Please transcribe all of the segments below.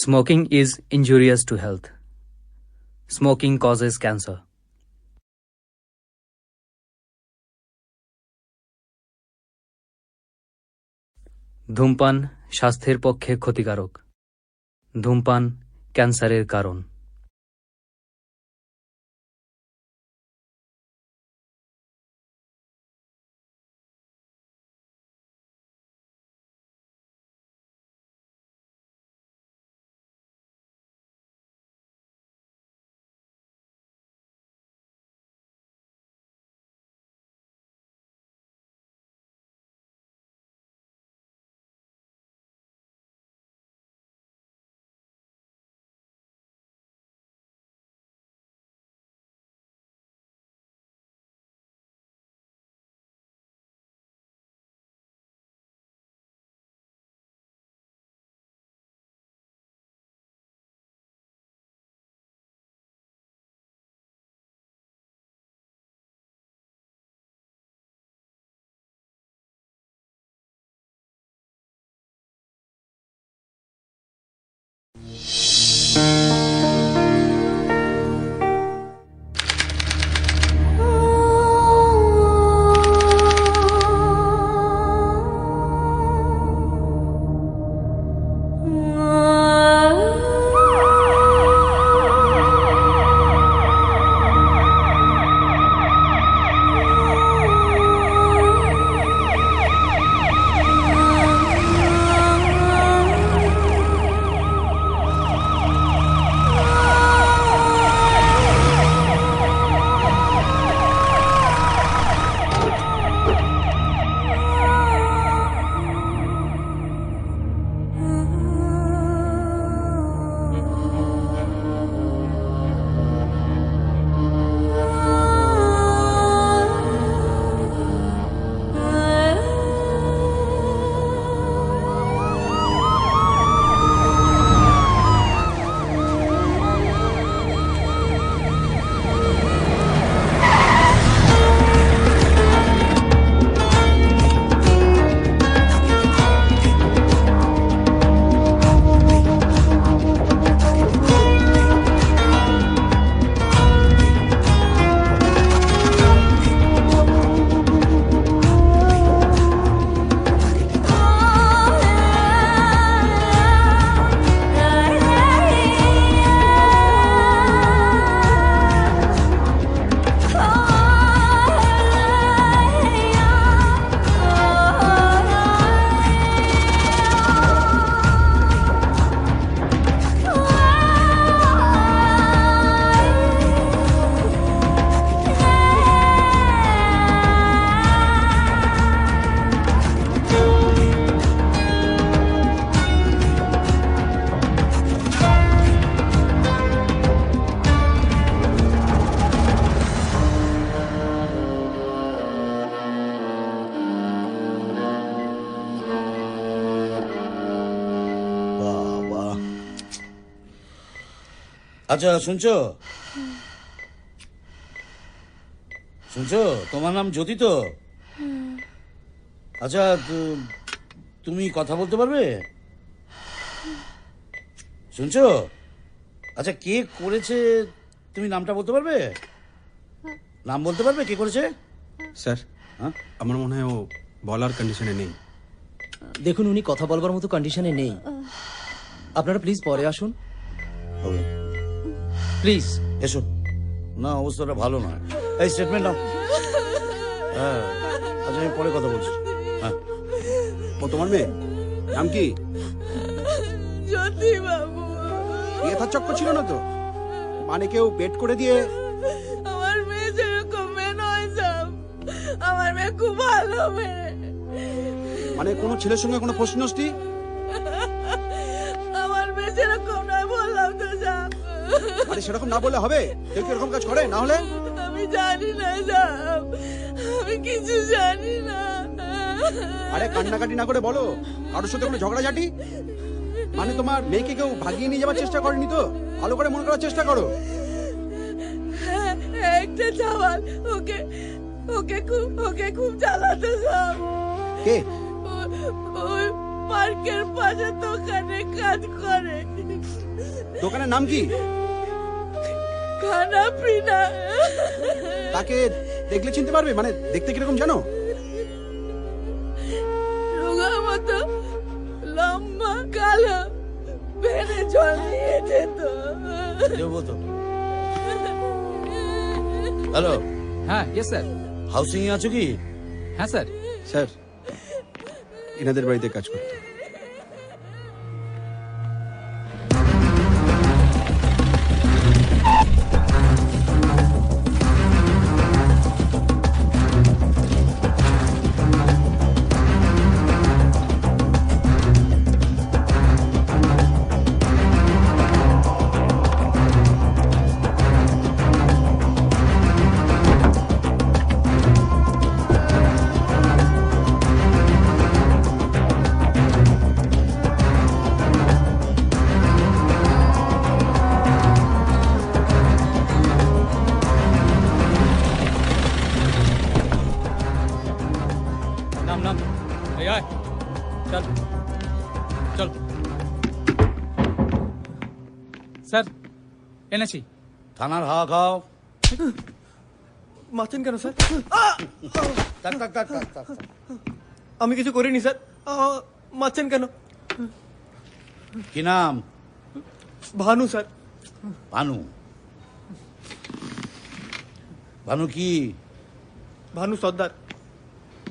Smoking is injurious to health. Smoking causes cancer. ধূমপান স্বাস্থ্যের পক্ষে ক্ষতিকারক। ধূমপান ক্যান্সারের কারণ। আচ্ছা শুনছো শুনছো তোমার নাম জ্যোতি তো? আচ্ছা তুমি কথা বলতে পারবে? শুনছো? আচ্ছা কে করেছে তুমি নামটা বলতে পারবে? নাম বলতে পারবে কে করেছে? স্যার আমার মনে হয় ও বলার কন্ডিশনে নেই। দেখুন উনি কথা বলবার মতো কন্ডিশনে নেই, আপনারা প্লিজ পরে আসুন। হবে প্লিজ এসো না, অবস্থাটা ভালো নয়। এই স্টেটমেন্ট নাও। হ্যাঁ আচ্ছা আমি পরে কথা বলছি। হ্যাঁ ও তোমার মেয়ে? নাম কি? জ্যোতি বাবু। বিয়ে থার চক্কর ছিল না তো? মানে কেউ বেট করে দিয়ে? আমার মেয়ে যেরকম মেয়ে নয় সব, আমার মেয়ে খুব ভালো মেয়ে। মানে কোনো ছেলের সঙ্গে কোনো প্রশ্নষ্টি? আমার মেয়ে যেরকম নয় বললাম তো সব। আরে সেরকম না বললে হবে? কেউ কি এরকম কাজ করে? না হলে আমি জানি না সব, আমি কিছু জানি না। আরে কান্নাকাটি না করে বলো, কারোর সাথে কোনো ঝগড়াঝাটি? মানে তোমার মেয়েকে কেউ ভাগিয়ে নিয়ে যাওয়ার চেষ্টা করেনি তো? ভালো করে মনে করার চেষ্টা করো। একটা চাওয়াল ওকে ওকে খুব জ্বালাতো সব। কে? ওই পার্কের পাশে দোকানে কাজ করে। দোকানের নাম কি? খানা পিনা। তাকে দেখলে চিনতে পারবে? মানে দেখতে কিরকম জানো? রোগা মতো, লম্বা, কালো, বেড়ে জল নিয়ে যেত। দেবো তো। হ্যালো, হ্যাঁ ইয়েস স্যার। হাউসিং এ আছো কি? হ্যাঁ স্যার। স্যার, এনাদের বাড়িতে কাজ করতে। নাম নাম এই আয় চল চল স্যার এনেছি। থানার হাওয়া খাও। মারছেন কেন স্যার? টাক, টাক, টাক, টাক, টাক। আমি কিছু করিনি স্যার, মারছেন কেন? কি নাম? ভানু স্যার। ভানু? ভানু কি? ভানু সর্দার।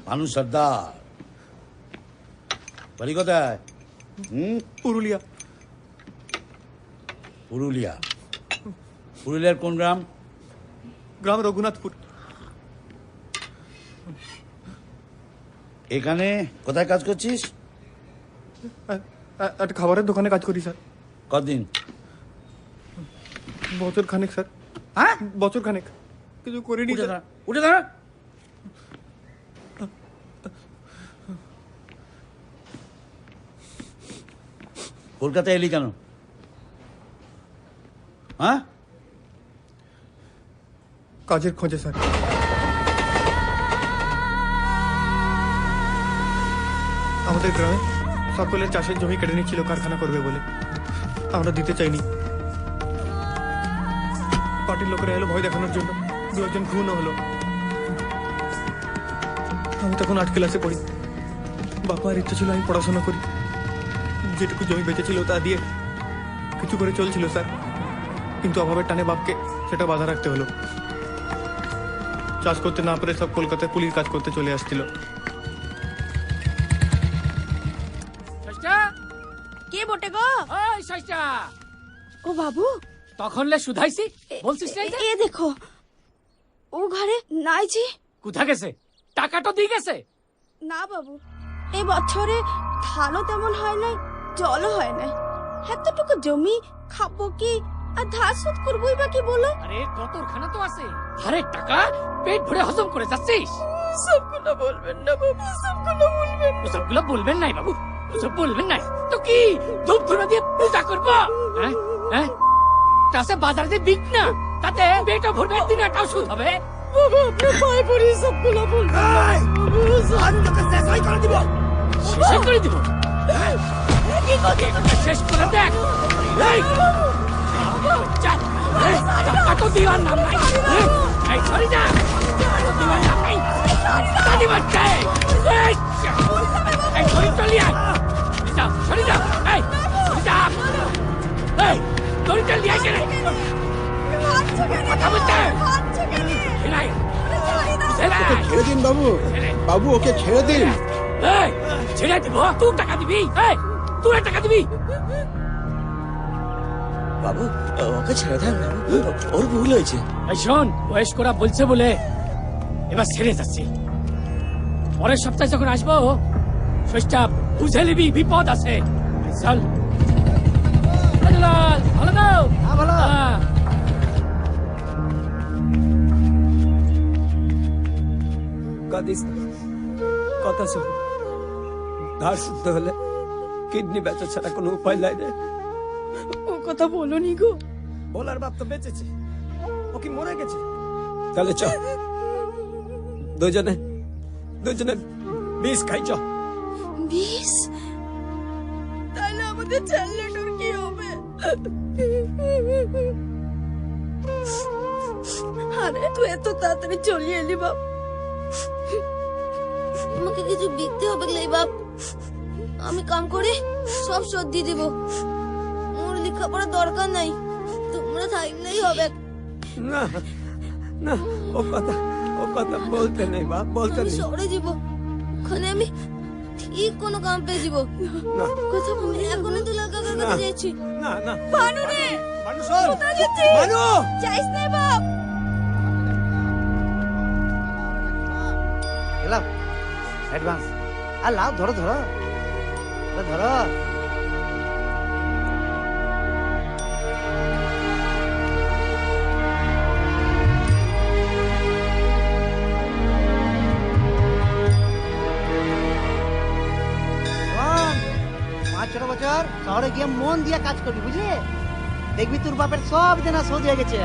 ভানু সর্দার। বাড়ি কোথায়? পুরুলিয়া। পুরুলিয়া? পুরুলিয়ার কোন গ্রাম? গ্রাম রঘুনাথপুর। এখানে কোথায় কাজ করছিস? একটা খাবারের দোকানে কাজ করি স্যার। কদিন? বছর খানেক স্যার। হ্যাঁ, বছর খানেক কিছু করিনি উঠে স্যার। দাঁড়া, উঠে দাঁড়া। কলকাতায় এলি কেন? হ্যাঁ? কাজের খোঁজে স্যার। আমাদের গ্রামে সকলের চাষের জমি কেটে নিচ্ছিল কারখানা করবে বলে, আমরা দিতে চাইনি। পার্টির লোকেরা এলো ভয় দেখানোর জন্য, দু একজন খুনও হলো। আমি তখন 8 ক্লাসে পড়ি। বাবার ইচ্ছা ছিল আমি পড়াশোনা করি। যেটুকু জমি বেঁচেছিল তা দিয়ে কিছু করে চলছিল স্যার, কিন্তু অভাবের টানে বাপকে সেটা বাধা রাখতে হলো। চাষ করতে না পেরে সব কলকাতায় কুলির কাজ করতে চলে আসছিল। কে বটে গো? ওই সাইটা ও বাবু, তখন লে শুধাইছি বলছিস না এ দেখো, ও ঘরে নাই জি। কোথা গেছে? টাকা তো দিয়ে গেছে। না বাবু, এই বছরে ধানও তেমন হয় নাই, জলও হয় নাই। এতটুকু জমি খাবো কি আর ধার শোধ করবোই বা কি বলো? আরে কতখানা তো আছে, আরে টাকা পেট ভরে হজম করে যাচ্ছিস। সবগুলো বলবেন না বাবু, সবগুলো বলবেন না। ওসবগুলো বলবেন নাই বাবু, ওসব বলবেন নাই তো কি ধূপ ধুনা দিয়ে পূজা করবো? হ্যাঁ হ্যাঁ, তাতে বাজার দিয়ে বিক না, তাতে পেটও ভরবে, দিনটাও শুধ হবে। বাবু আপনার পায়ে পড়ি, সবগুলো বলবেন না বাবু, শেষ করে দিব। কি করছো? একটা শেষ করে দেখ। এই, যা, এই, টাকা তো দেওয়ার নাম নাই। এই, সরি যা, টাকা তো দেওয়ার নাম নাই। দাদি বাচ্চা, এই, এই, সরি চলি আয়। যাও, সরি যাও, এই, সরি যা। এই, সরি চলি আয় কেন? কথা বলতে ছেলাই, ছেলাই। ছেড়ে দিন বাবু, বাবু ওকে ছেড়ে দিন। এই, ছেড়ে দিব, তুই টাকা দিবি। এই, তুই টাকা দিবি। বাবু ওকে ছেড়ে দেন, ওর ভুল হয়েছে। এই শোন, বয়স্করা বলছে বলে এবার ছেড়ে যাচ্ছি। পরের সপ্তাহে যখন আসবো, ষষ্ঠটা বুঝে নিবি বিপদ আছে। চল লাল, ভালো দাও। হ্যাঁ। কাঁদিস না, কথা শোন। ধার শুনতে হলে কিডনি বেচা ছাড়া কোনো উপায় নাই রে। ও কথা বলনি গো। বলার বাপ তো বেঁচেছে, ও কি মরে গেছে? তাহলে চ, দুজনে বিষ খাই চ। বিষ? তাহলে আমাদের ছেলেটার কি হবে? আরে তুই এত তাড়াতাড়ি চলে এলি বাপ। আমাকে কিছু বিকতে হবে লে বাপ, আমি কাম করে সব শোধ দিয়ে দেবো। মোর লেখাপড়ার দরকার নাই, তোমরা থাকলেই হবে। না না, ও কথা বলতে নেই বাপ, বলতে আমি নেই। শহরে যাব, ওখানে আমি ঠিক কোনো কাম পেয়ে যাব। না কথা বলি এখনই তো কাকার কাছে যাচ্ছি। না না, ভানু রে, ভানু শোন, কোথায় যাচ্ছিস? ভানু! যাইস না বাপ। এলাম অ্যাডভান্স। আর লাও, ধরো ধরো ধরো। পাঁচ ছ বছর শহরে গিয়ে মন দিয়ে কাজ করবি, বুঝলি? দেখবি তোর বাপের সব দেনা শোধ হয়ে গেছে।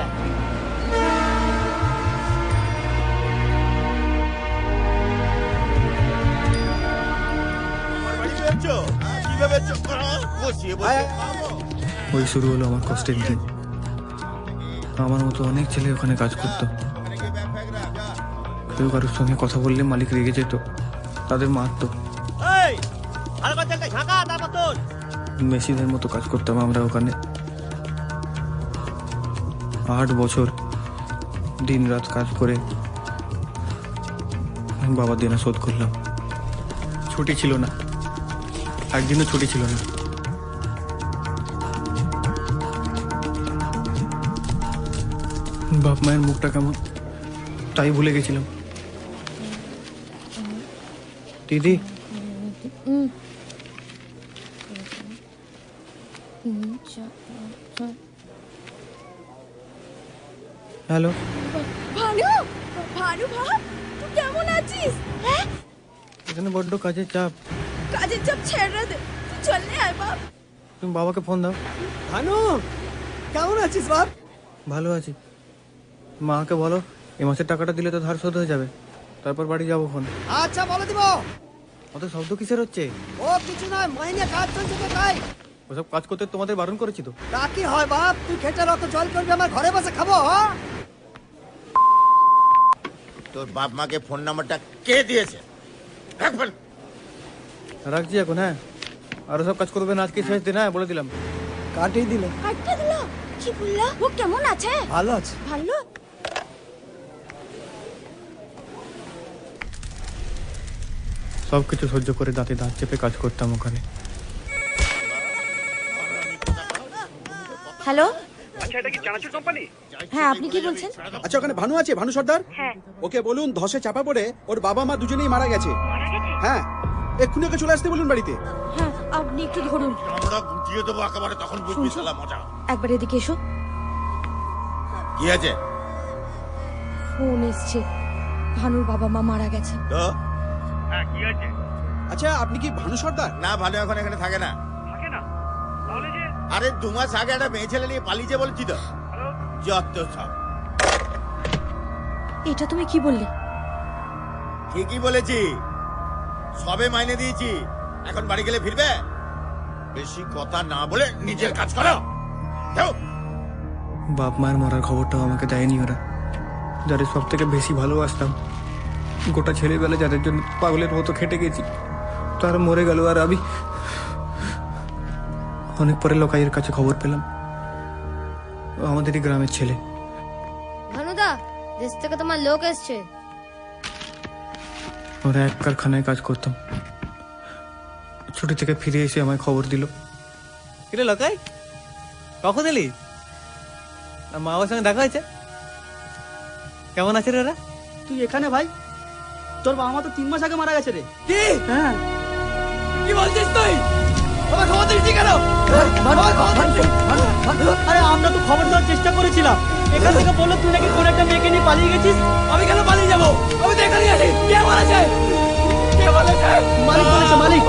ওই শুরু হলো আমার কষ্টের দিন। আমার মতো অনেক ছেলে ওখানে কাজ করতো। কেউ কারোর সঙ্গে কথা বললে মালিক রেগে যেত, তাদের মারতো। মেশিনের মতো কাজ করতাম আমরা ওখানে। 8 বছর দিন রাত কাজ করে আমি বাবার দেনা শোধ করলাম। ছুটি ছিল না, একদিনও ছুটি ছিল না। বাপ মায়ের মুখটা কেমন তাই ভুলে গেছিলাম। দিদি, হ্যালো। ভানু, ভানু ভাই, তুই কেমন আছিস? হ্যাঁ, এখানে বড্ড কাজের চাপ। কাজের চাপ ছেড়ে দে, তুই চলে আয় বাপ। তুমি বাবাকে ফোন দাও। ভানু কেমন আছিস বাপ? ভালো আছি। মাকে বলো এই মাসের টাকাটা দিলে তো ধার শোধ হয়ে যাবে, তারপর বাড়ি যাবো ফোন। আচ্ছা বলে দিব। অত শব্দ কিসের হচ্ছে? ও কিছু নয়, মাইনে কাজ চলছে তো তাই। ওসব কাজ করতে তোমাদের বারণ করেছি তো। তা কি হয় বাপ, তুই খেটে রত জল করবি, আমার ঘরে বসে খাবো? তোর বাপ মাকে ফোন নাম্বারটা কে দিয়েছে? রাখবেন। রাখছি এখন। হ্যাঁ, আরো সব কাজ করবে না, আজকে শেষ দিন। হ্যাঁ, বলে দিলাম। কাটিয়ে দিল। আটকে দিল? কি বললা? ও কেমন আছে? ভালো আছে। ভালো। সব কিছু সহ্য করে দাঁতে দাঁত চেপে কাজ করতাম ওখানে। হ্যালো, আচ্ছা এটা কি চানাচুর কোম্পানি? হ্যাঁ আপনি কি বলছেন? আচ্ছা ওখানে ভানু আছে, ভানু সর্দার? হ্যাঁ। ওকে বলুন ধসে চাপা পড়ে ওর বাবা মা দুজনেই মারা গেছে। হ্যাঁ, এক্ষুনি ওকে চলে আসতে বলুন বাড়িতে। হ্যাঁ, আপনি একটু ধরুন। আমরা গুটিয়ে দেবো একেবারে, তখন বুঝবি শালা মজা। একবার এদিকে এসো। কি আছে? ফোন এসছে, ভানুর বাবা মা মারা গেছে। তো আচ্ছা আপনি কি ভানু সর্দার? না, ভালো এখন এখানে থাকে না। আরে 2 মাস আগে একটা মেয়ে ছেলে নিয়ে পালিয়েছে বলছি তো। যত সব। এটা তুমি কি বললে? ঠিকই বলেছি, সবে মাইনে দিয়েছি, এখন বাড়ি গেলে ফিরবে। বেশি কথা না বলে নিজের কাজ করো। যাও। বাপ মায়ের মরার খবরটাও আমাকে দেয়নি ওরা, যাদের সব থেকে বেশি ভালোবাসতাম। গোটা ছেলেবেলা যাদের জন্য পাগলের মতো খেটে গেছি, তারা মরে গেল। আর আমি অনেক পরে লোকাইয়ের কাছে খবর পেলাম ও আমাদেরই গ্রামের ছেলে। ভানুদা, দেশ থেকে তোমার লোক এসছে। ওরা এক কারখানায় কাজ করতাম। ছুটি থেকে ফিরে এসে আমায় খবর দিল। কিরে লোকাই, কখন এলি? আর মা বাবার সঙ্গে দেখা হয়েছে? কেমন আছে রে ওরা? তুই এখানে ভাই? তোর বাবা মা তো 3 মাস আগে মারা গেছে রে। কি? হ্যাঁ। কি বলছিস তুই? আমার খবর দিচ্ছি কেন? আরে আমরা তো খবর দেওয়ার চেষ্টা করেছিলাম, এখান থেকে বললো তুই নাকি কোন একটা মেয়েকে নিয়ে পালিয়ে গেছিস। আমি কেন পালিয়ে যাবো? আমি তো এখানে আছি। কে বলেছে? কে বলেছে? মালিক বলেছে, মালিক।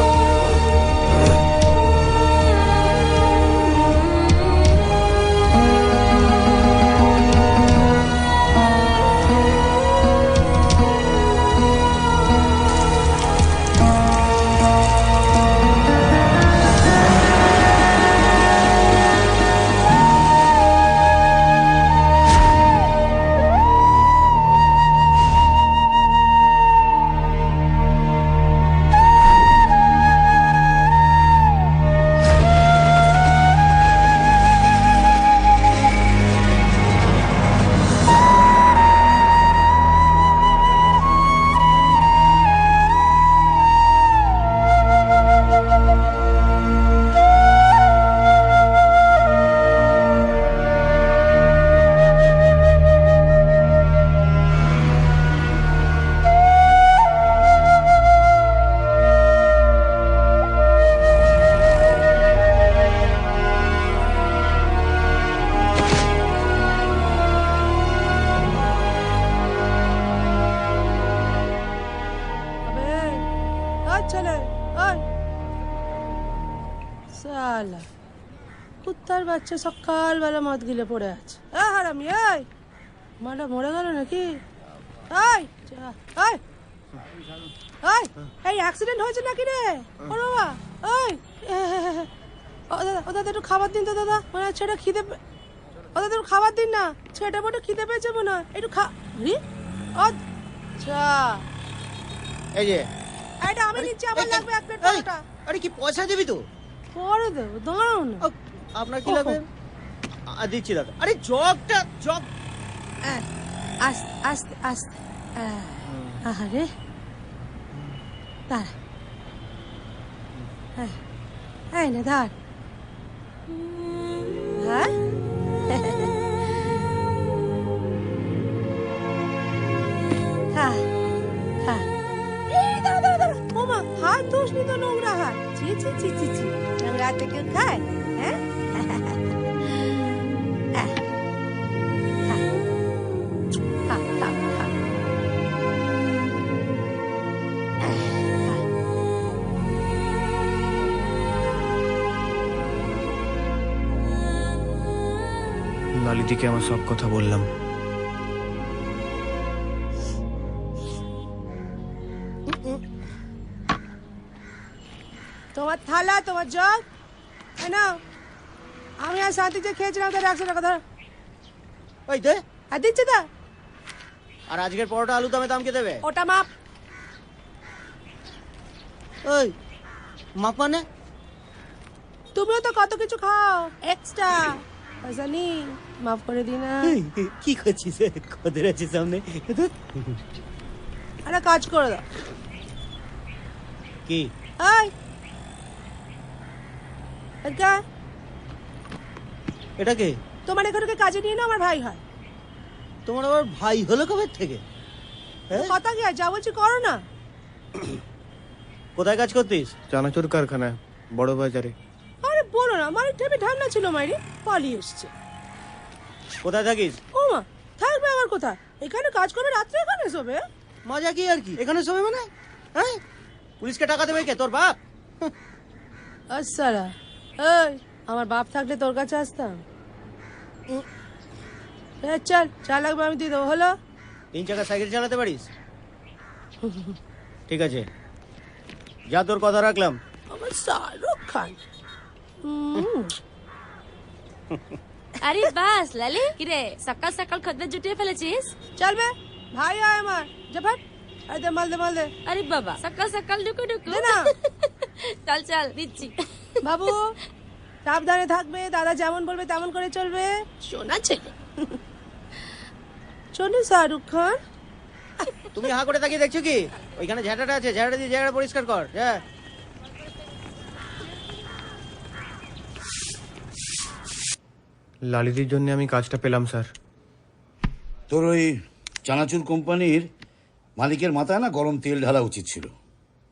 শালার বাচ্চা সকালবেলা মদ গিলে পড়ে আছে। হারামি, এই মাটা মরে গেল নাকি? এই এই এই এই অ্যাক্সিডেন্ট হয়েছে নাকি রে? ও বাবা, ওই ও দাদা একটু খাবার দিন তো দাদা, মানে ছেলেটা খিদে, ও দাদা একটু খাবার দিন না, ছেলেটা বড় খিদে পেয়েছে মনে হয়, একটু আচ্ছা এই যে এটা আমি নিচ্ছি, আমার লাগবে এক প্লেট পরোটা। আরে কি পয়সা দিবি তো? পরে দেবো, দাঁড়াও না। আপনার কি লাগবে? দিচ্ছি দাদা। আরে জগটা জগ আস্তে আস্তে আস্তে, আরে দাঁড়া, হ্যাঁ না ধর, হ্যাঁ হ্যাঁ হ্যাঁ, এই দাঁড়া দাঁড়া দাঁড়া, ওমা হাত ধুসনি তো, নোংরা হাত, ছি ছি ছি ছি ছি, নোংরা হাতে কেউ খায়? হ্যাঁ লালিদিকে আমার সব কথা বললাম। তোমার থালা, তোমার জগ, নাও। আমি আর শান্তিতে খেয়েছিলাম, তার 100 টাকা ধর। ওই দে, আর দিচ্ছি তা। আর আজকের পরোটা আলু দমে দাম কে দেবে? ওটা মাপ। ওই মাপ মানে? তুমিও তো কত কিছু খাও এক্সট্রা, পয়সা নি, মাফ করে দি না। কি করছিস? খদের আছে সামনে। আরে কাজ করে দাও। কি? এই একা, এটা কে? তোমার এখানে কাজে নিয়ে না, আমার ভাই হয়। তোমার আবার ভাই হলো কবে থেকে? কথা কি যা বলছি করো না। কোথায় কাজ করতিস? চানাচুর কারখানায়, বড় বাজারে। আরে বলো না, আমার ঠেপে ঠান্ডা ছিল, মাইরি পালিয়ে এসছে। কোথায় থাকিস? ও মা, থাকবে আবার কোথায়? এখানে কাজ করবে, রাত্রে এখানে শোবে। মজা কি আর কি? এখানে শোবে মানে? হ্যাঁ, পুলিশকে টাকা দেবে কে? তোর বাপ? আচ্ছা, এই আমার বাপ থাকলে তোর কাছে আসতাম। চল, চা লাগবে আমি দিয়ে দেবো। হলো 3 চাকা সাইকেল চালাতে পারিস? ঠিক আছে, যা, তোর কথা রাখলাম। আমার শাহরুখ খান। আরে বাস লালি, কিরে সকাল সকাল খদ্দের জুটিয়ে ফেলেছিস? চলবে ভাই আয় আমার, জাফর আরে মাল দে মাল দে। আরে বাবা, সকাল সকাল ঢুকু ঢুকু না। চল চল দিচ্ছি। বাবু সাবধানে থাকবে, দাদা যেমন বলবে তেমন করে চলবে। শোনা ছেলে, শোনো শাহরুখ খান। তুমি হা করে তাকিয়ে দেখছো কি? ওইখানে ঝাঁটাটা আছে, ঝাঁটা দিয়ে জায়গাটা পরিষ্কার কর। হ্যাঁ, লালিদির জন্য আমি কাজটা পেলাম স্যার। তোর ওই চানাচুর কোম্পানির মালিকের মাথায় না গরম তেল ঢালা উচিত ছিল,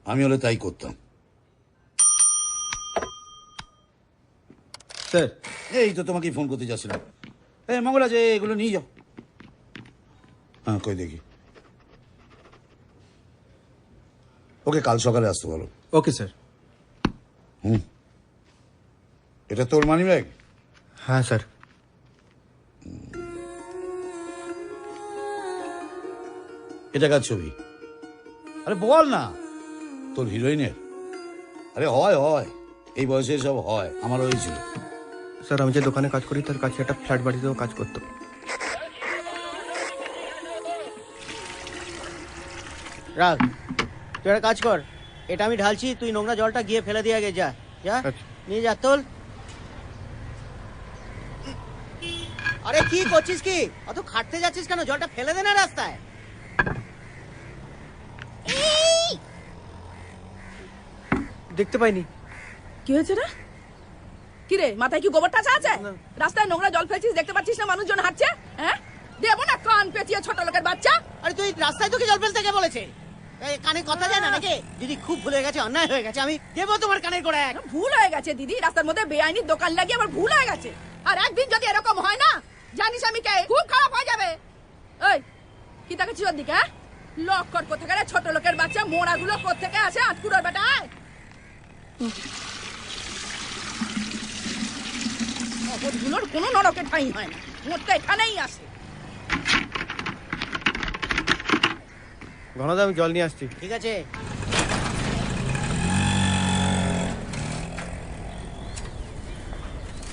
আমি হলে তাই করতাম। স্যার, এই তো তোমাকে ফোন করতে যাচ্ছিলাম। এই মঙ্গলা, যে এগুলো নিয়ে যাও। হ্যাঁ, কই দেখি। ওকে কাল সকালে আসতে বলো। Okay sir. এটা তোর মানি ব্যাগ? হ্যাঁ স্যার। এটা কার ছবি? আরে বল না, তোর হিরোইনের? আরে হয় হয়, এই বয়সে সব হয়, আমার হয়েছিল। স্যার, আমি যে দোকানে কাজ করি তার কাছে একটা ফ্ল্যাট বাড়িতেও কাজ করতো। রাখ, তুই একটা কাজ কর, এটা আমি ঢালছি, তুই নোংরা জলটা গিয়ে ফেলে দিয়ে আগে যা। যা, নিয়ে যা, তোল। আরে কি করছিস কি? অত খাটতে যাচ্ছিস কেন? জলটা ফেলে দে না রাস্তায়। দেখতে পাইনি। কি হয়েছে রে? কি রে, মাথায় কি গোবর টাচা আছে? রাস্তায় নোংরা জল ফেলছিস, দেখতে পাচ্ছিস না মানুষজন হাঁটছে? হ্যাঁ, দেবো না কান পেঁচিয়ে ছোট লোকের বাচ্চা। আরে তুই রাস্তায় তোকে জল ফেলতে কে বলেছে? কানে কথা যায় না নাকি? দিদি খুব ভুলে গেছে, অন্যায় হয়ে গেছে, আমি দেবো তোমার কানের গোড়া এক। ভুল হয়ে গেছে দিদি, রাস্তার মধ্যে বেআইনি দোকান লাগিয়ে আবার ভুল হয়ে গেছে। আর একদিন যদি এরকম হয় না, জানিস আমি কে, খুব খারাপ হয়ে যাবে। এই কি তাকাচ্ছিস ওর দিকে? লক কর কোথাকারে ছোট লোকের বাচ্চা, মোড়াগুলো কোত্থেকে আসে? আটকুড়োর বেটা। মগজগুলোর কোনো নরকে ঠাঁই হয় না, মরতে এখানেই আসে। ঘনদা আমি জল নিয়ে আসছি। ঠিক আছে।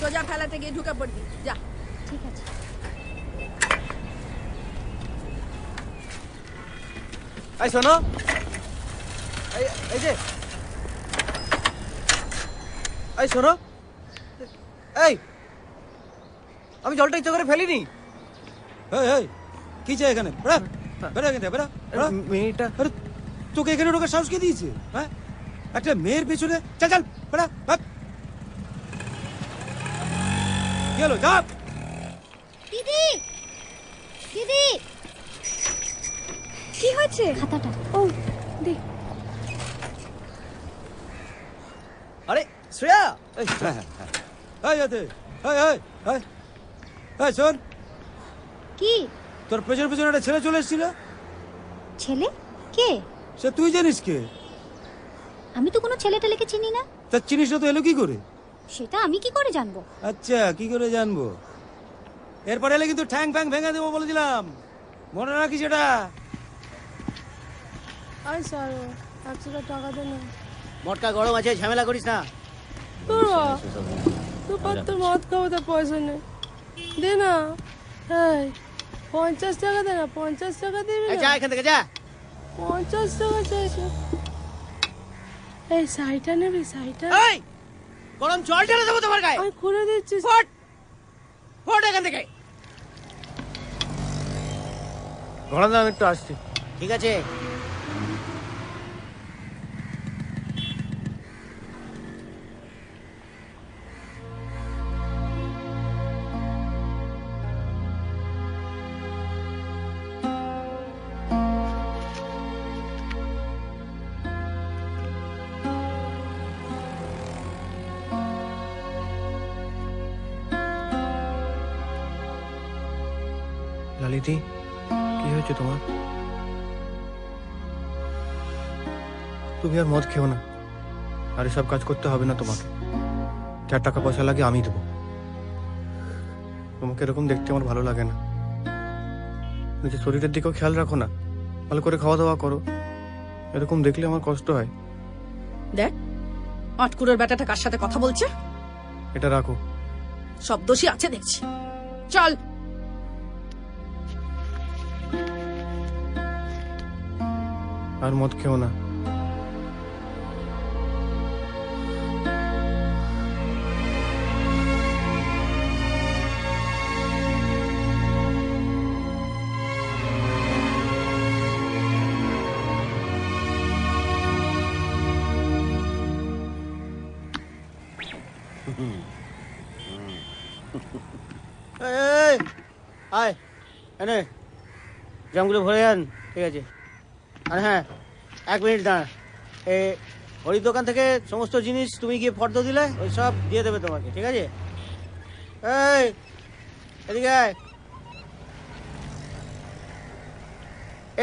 সোজা ফেলাতে গিয়ে ঢুকে পড়বি, যা। ঠিক আছে। এই শোনো, এই যে এই শোনো, এই আমি জলটা ইচ্ছা করে ফেলিনি। কি চাই এখানে? মেয়েটা আরে তোকে এখানে ঢোকার সাহস কে দিয়েছে? হ্যাঁ, একটা মেয়ের পেছনে চল চল বেড়া। কি হলো? যা। দিদি, দিদি, কি হয়েছে? খাতাটা। ও দেখ। আরে শ্রেয়া, শোন, কি তোর পেছনে পেছনে একটা ছেলে চলে এসেছিল। ছেলে? কে? সে তুই জানিস কে? আমি তো কোনো ছেলেটালেকে চিনি না। তা চিনিস না তো এলো কি করে? সেটা আমি কি করে জানবো? আচ্ছা, কি করে জানবো? এরপরে এলে কিন্তু ঠ্যাং ফ্যাং ভেঙে দেবো বলে দিলাম, মনে রাখিস এটা। আয় স্যার, 100 টাকা দে না। মটকা গরম আছে, ঝামেলা করিস না। তোর পাত্র মদ খাবো, তার পয়সা নেই, দে না। এই 50 টাকা দে না, 50 টাকা দিবি যা এখান থেকে যা। 50 টাকা চাইছে। এই শাড়িটা নেবি? শাড়িটা এই গরম জল ঢেলে দেবো তোমার গায়ে। আমি খুলে দিচ্ছি। ফট ফট এখান থেকে। ঘনদা আমি একটু আসছি। ঠিক আছে। লালিতি, কি হয়েছে তোমার? তুমি আর মদ খেও না, আর এসব কাজ করতে হবে না তোমাকে। 4 টাকা পয়সা লাগে আমি দেবো। তোমাকে এরকম দেখতে আমার ভালো লাগে না। নিজের শরীরের দিকেও খেয়াল রাখো না, ভালো করে খাওয়া দাওয়া করো। এরকম দেখলে আমার কষ্ট হয়। দেখ আটকুরের বেটাটা কার সাথে কথা বলছে। এটা রাখো। সব দোষী আছে দেখছি, চল। আর মদ খেও না। এই আয় এনে জামগুলো ভরে আন। ঠিক আছে। আর হ্যাঁ, 1 মিনিট দাঁড়া। হরির দোকান থেকে সমস্ত জিনিস তুমি গিয়ে ফর্দ দিলে, ওই সব দিয়ে দেবে তোমাকে। ঠিক আছে? এই এদিকে আয়।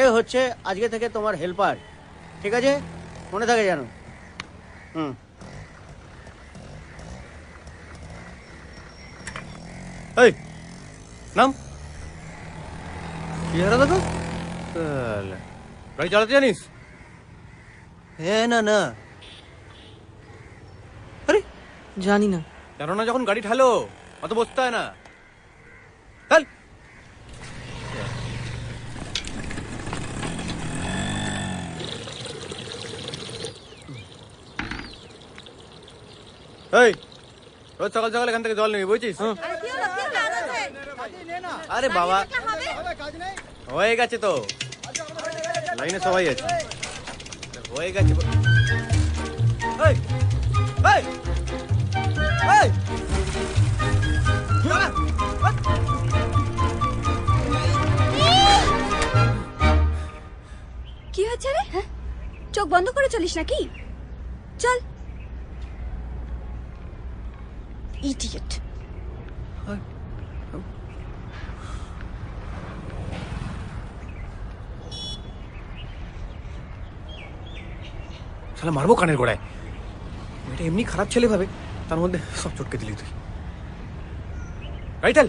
এ হচ্ছে আজকে থেকে তোমার হেল্পার। ঠিক আছে, মনে থাকে জানো। এই নাম কি হারা দেখো, গাড়ি চালাতে জানিস? হ্যাঁ না না, আরে জানি না। জানো না, যখন গাড়ি ঠালো অত বসতে হয় না। চল। এই রোজ সকাল সকাল এখান থেকে জল নিবি, বুঝছিস? আরে বাবা, হয়ে গেছে তো, লাইনে সবাই আছে, হয়ে গেছে। এই এই এই কি হয়েছে রে? চোখ বন্ধ করে চলিস নাকি? চল। ইডিয়েট। শালা মারবো কানের গোড়ায়। এটা এমনি খারাপ ছেলে ভাবে, তার মধ্যে সব চটকে দিলি তুই। রাইটেল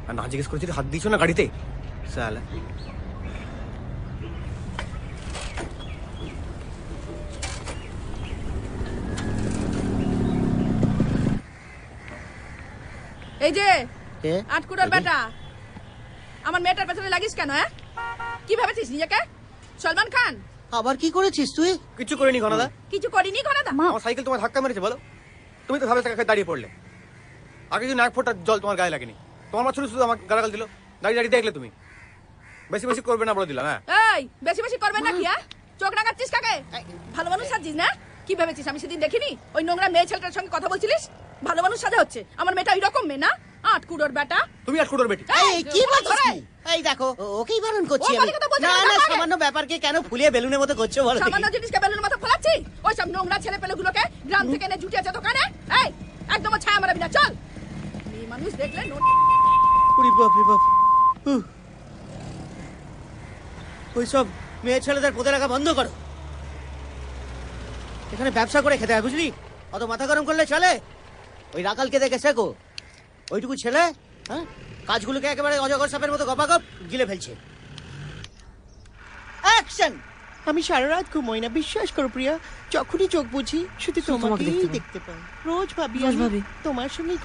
আর না জিজ্ঞেস করেছি হাত দিয়েছো না গাড়িতে সালা এই যে আটকুড়ার বেটা, আমার মেয়েটার পেছনে লাগিস কেন? হ্যাঁ, কি ভেবেছিস নিজেকে সলমান খান? আবার কি করেছিস তুই? কিছু করিনি ঘনাদা। কিছু করিনি ঘনাদা? আমার সাইকেল তোমার ধাক্কা মেরেছে বলো? তুমি তো ভাবে টাকা দাঁড়িয়ে পড়লে। আগে যদি এক ফোঁটা জল তোমার গায়ে লাগেনি, তোমার মা শুধু শুধু আমার গালাগাল দিল। দাঁড়িয়ে দাঁড়িয়ে দেখলে তুমি। বেশি বেশি করবে না বলে দিলাম। হ্যাঁ এই বেশি বেশি করবে না কি? হ্যাঁ, চোখ রাখাচ্ছিস কাকে? ভালো মানুষ সাজিস না? কি ভেবেছিস আমি সেদিন দেখিনি ওই নোংরা মেয়ে ছেলেটার সঙ্গে কথা বলছিলিস? ভালো মানুষ সাজা হচ্ছে? আমার মেয়েটা ওই রকম মেয়ে না, আটকুড়োর বেটা। তুমি আটকুড়োর বেটি। এই কি বলছিস? এই দেখো ওকেই বারণ করছি আমি। না না, সামান্য ব্যাপারকে কেন ফুলিয়ে বেলুনের মতো করছো বলো? সামান্য জিনিসকে বেলুনের মতো ফলাচ্ছি? ওই সব নোংরা ছেলে পেলেগুলোকে গ্রাম থেকে এনে জুটিয়েছে দোকানে। এই একদম ছায়া মারাবি না, চল। মেয়ে মানুষ দেখলে উরি বাপ রে বাপ। ওইসব মেয়ে ছেলেদের পদে রাখা বন্ধ করো। এখানে ব্যবসা করে খেতে হয় বুঝলি? অত মাথা গরম করলে চলে? ওই রাকালকে দেখে শেখো। ওইটুকু ছেলে হ্যাঁ কাজগুলোকে একেবারে অজগর সাপের মতো গপাগপ গিলে ফেলছে। অ্যাকশন! আমি সারা রাত ঘুমোই না, বিশ্বাস করো প্রিয়া। যখনই চোখ বুঝি শুধু তোমাকেই দেখতে পাই। রোজ ভাবি আমি তোমার সঙ্গে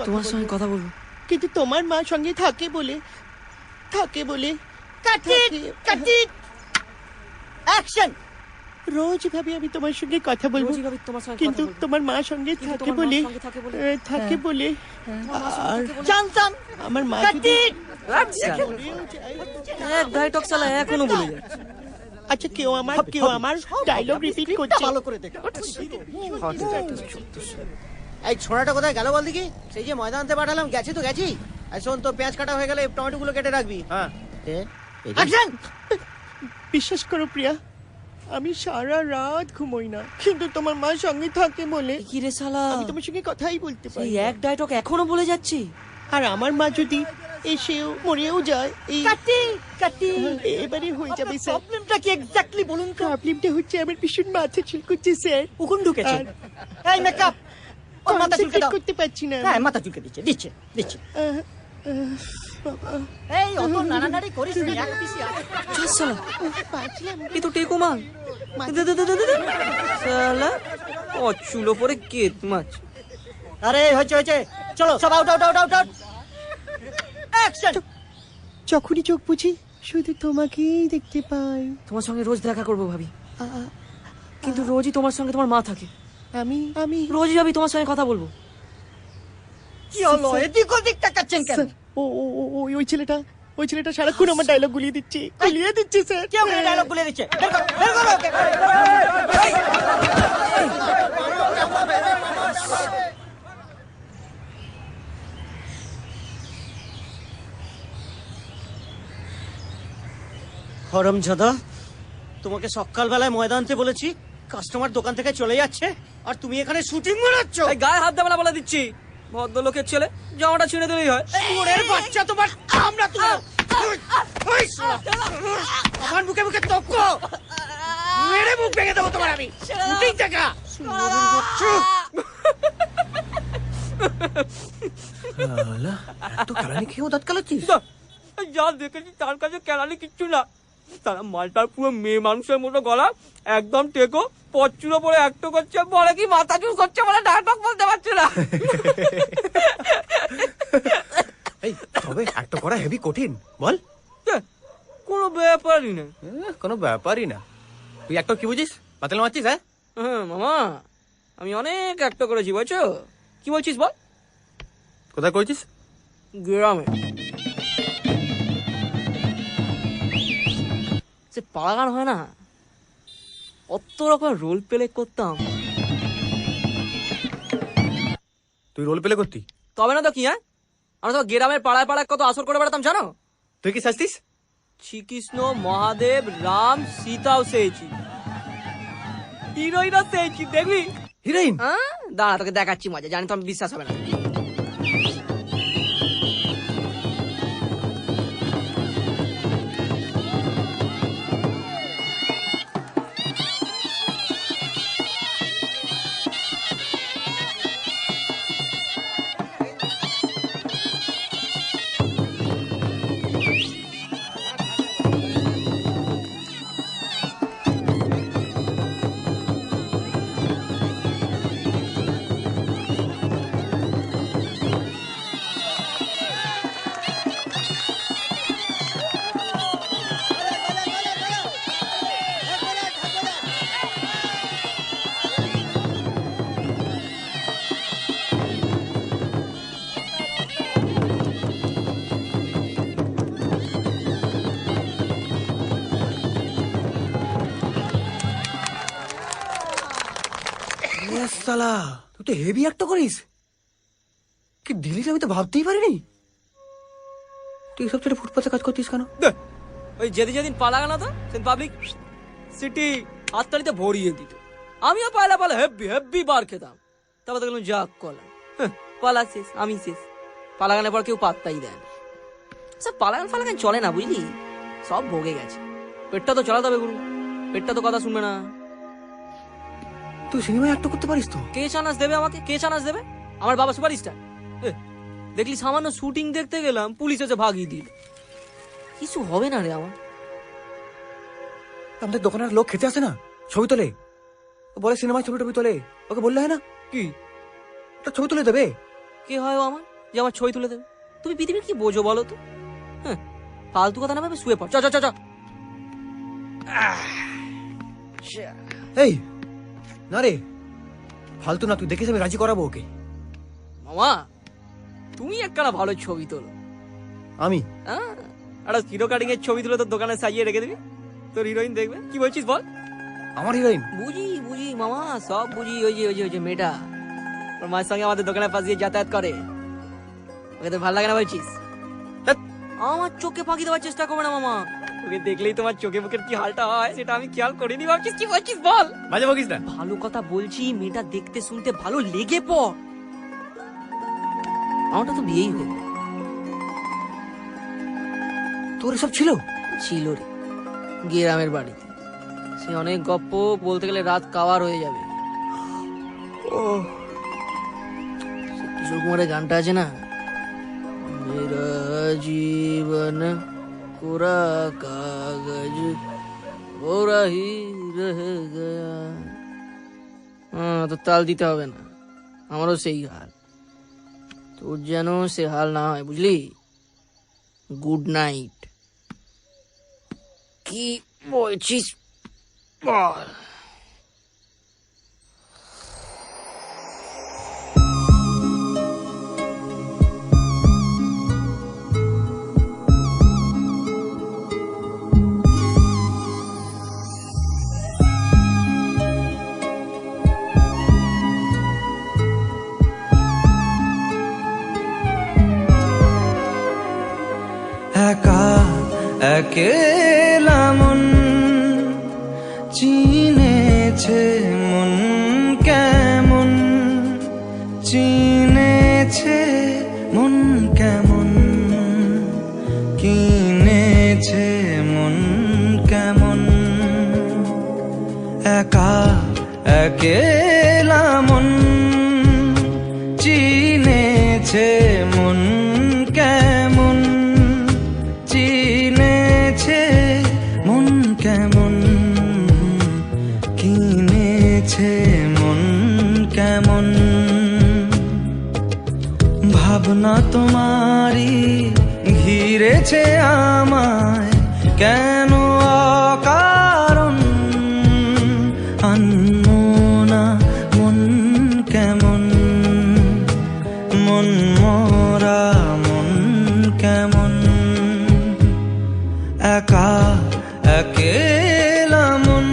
কথা বলবো, কিন্তু তোমার মা সঙ্গে থাকে বলে অ্যাকশন! রোজ ভাবি আমি তোমার সঙ্গে কথা বলবো, কিন্তু তোমার মা সঙ্গে থাকে বলে আর জানতাম আমার মা এখনো বলে যাচ্ছে। আচ্ছা কেউ আমার ডায়লগ রিপিট করছে, ভালো করে দেখো। এই ছোড়াটা কোথায় গেল বল দেখি? সেই যে ময়দান আনতে পাঠালাম, গেছি তো গেছি। আর শোন, তো পেঁয়াজ কাটা হয়ে গেলে টমেটো গুলো কেটে রাখবি। হ্যাঁ অ্যাকশন! বিশ্বাস করো প্রিয়া, আমি সারা রাত ঘুমোই না, কিন্তু তোমার মা সঙ্গে থাকে বলে কি রে শালা, আমি তোমার সঙ্গে কথাই বলতে পারি। এই এক ডায়লগ এখনো বলে যাচ্ছি। আর আমার মা যদি এসেও মরেও যায়, এই এবারে হয়ে যাবে স্যার। প্রবলেমটা কি এক্স্যাক্টলি বলুন তো? প্রবলেমটা হচ্ছে আমার ভীষণ মাথা চুলকুচ্ছে স্যার। উকুন ঢুকেছে। এই মেকআপ ওর মাথা চুলকে দাও। করতে পারছি না। হ্যাঁ মাথা চুলকে দিচ্ছে। এই অত নাড়ানাড়ি করিস না, এক পিসি আছে। শালা এ তো টেকো মাল। শালা অচুলো পরে কেত মাছ। আরে হয়েছে, চলো সব আউট। অ্যাকশন! যখনই চোখ বুঝি শুধু তোমাকেই দেখতে পাই। তোমার সঙ্গে রোজ দেখা করবো ভাবি, কিন্তু রোজই তোমার সঙ্গে তোমার মা থাকে। আমি রোজই ভাবি তোমার সঙ্গে কথা বলবো। কি হলো? এদিক ওদিক তাকাচ্ছেন কেন? ওই ছেলেটা সারাক্ষণ আমার ডায়লগ গুলিয়ে দিচ্ছে স্যার। কে ওকে ডায়লগ গুলিয়ে দিচ্ছে? বের করো ওকে। হরমজাদা, তোমাকে সকালবেলায় ময়দান আনতে বলেছি, কাস্টমার দোকান থেকে চলে যাচ্ছে আর তুমি এখানে শুটিং বানাচ্ছ। গায়ে হাত দেওয়া বলে দিচ্ছি, ভদ্রলোকের ছেলে, জামাটা ছিঁড়ে দিলেই হয়। ওরের বাচ্চা, তোমার আমরা তো আমার মুখে তক্ক মেরে মুখ ভেঙে দেবো তোমার আমি। শুটিং টাকা এত কালানি খেয়েও দাঁত কালাচ্ছিস? যা দেখেছি তার কাছে কেনালি কিচ্ছু না। তারা মালটার পুরো মেয়ে মানুষের মতো গলা, একদম টেকো, পচুলো পরে অ্যাক্ট করছে, বলে কি মাথা চুল করছে বলে ডায়লগ বলতে পারছে না। এই তবে অ্যাক্ট করা হেভি কঠিন বল। কোনো ব্যাপারই না। কোনো ব্যাপারই না। তুই অ্যাক্টর কি বুঝিস? বাতিল মারছিস? হ্যাঁ মামা, আমি অনেক অ্যাক্ট করেছি বুঝছো। কি বলছিস বল? কোথায় করেছিস? গ্রামে। সে পাড়াগান হয় না, অত রকম রোল প্লে করতাম। তুই রোল প্লে করতি? তবে না তো কি? হ্যাঁ, আমরা তো গ্রামের পাড়ায় পাড়ায় কত আসর করে বেড়াতাম জানো? তুই কি শাস্তিস? শ্রীকৃষ্ণ, মহাদেব, রাম, সীতাও সেয়েছি, হিরোইনও সেয়েছি। দেখবি? হিরোইন? হ্যাঁ, দাঁড়া তোকে দেখাচ্ছি মজা, জানি তো আমি বিশ্বাস হবে না। সালা তুই তো হেভি একটা করিস, কি ডিলিট আমি তো ভাবতেই পারিনি। তুই সব ছেড়ে ফুটপাতে কাজ করতিস কেন? ওই যেদিন পালা গেল তো সেদিন পাবলিক সিটি হাততালিতে ভরিয়ে দিত, আমিও পালা পালা হেব্বি হেব্বি বার খেতাম। তারপর তো গেলাম যাক কলা, পালা শেষ, আমি শেষ। পালাগানের পর কেউ পাত্তাই দেয় না। সব পালাগান ফালাগান চলে না বুঝলি, সব ভোগে গেছে। পেটটা তো চালাতে হবে গুরু, পেটটা তো কথা শুনবে না। তুই সিনেমায় একটা করতে পারিস তো? কে চানাস দেবে আমাকে? কে চানাস দেবে? আমার বাবা সুপারস্টার। দেখলি সামান্য শুটিং দেখতে গেলাম, পুলিশ এসে ভাগিয়ে দিল। কিছু হবে না রে আমার। আমাদের দোকানের লোক খেতে আসে না, ছবি তোলে, বলে সিনেমায় ছবি টবি তোলে, ওকে বললে হয় না কি তো ছবি তুলে দেবে? কে হয় ও আমার যে আমার ছবি তুলে দেবে? তুমি পৃথিবীর কি বোঝো বলো তো? হ্যাঁ, ফালতু কথা না ভাবে শুয়ে পড়। চ চ চ চ। এই না রে, ফালতু না, তুই দেখিস আমি রাজি করাবো ওকে। মামা তুমি একখানা ভালো ছবি তোলো। আমি একটা হিরো কাটিং এর ছবি তুলে তোর দোকানে সাজিয়ে রেখে দিবি, তোর হিরোইন দেখবে। কি বলছিস বল? আমার হিরোইন? বুঝি বুঝি মামা, সব বুঝি। ওই যে মেয়েটা ওর মায়ের সঙ্গে আমাদের দোকানের পাশ দিয়ে যাতায়াত করে, ওকে তোর ভালো লাগে না বলছিস? আমার চোখে ফাঁকি দেওয়ার চেষ্টা করবে না মামা, ওকে দেখলেই তোমার চোখে মুখের কি হালটা হয় সেটা আমি খেয়াল করিনি। ভাবছিস কি বলছিস বল? বাজে বকিস না। ভালো কথা বলছি, মেয়েটা দেখতে শুনতে ভালো, লেগে পড়। আমারটা তো বিয়েই হয়ে গেল। তোর এসব ছিল? ছিল রে, গ্রামের বাড়িতে। সে অনেক গপ্প, বলতে গেলে রাত কাওয়ার হয়ে যাবে। ও কিশোর কুমারের গানটা আছে না, মেরা জীবন কোরা কাগজ ওরা হি রহে গয়া। তো তাল দিতে হবে না, আমারও সেই হাল। তোর যেন সে হাল না হয়, বুঝলি? Good night. কি বলছিস বল? একা একেলা মন চিনেছে, মন কেমন চিনেছে, মন কেমন কিনেছে, মন কেমন। একা একেলা মন চিনেছে, মন কেমন চিনেছে, মন কেমন কিনেছে, মন কেমন। ভাবনা তোমারই ঘিরেছে আমায়, কেন অকারণ আনমনা, মন কেমন, মন মরা, মন কেমন। একা একেলা মন।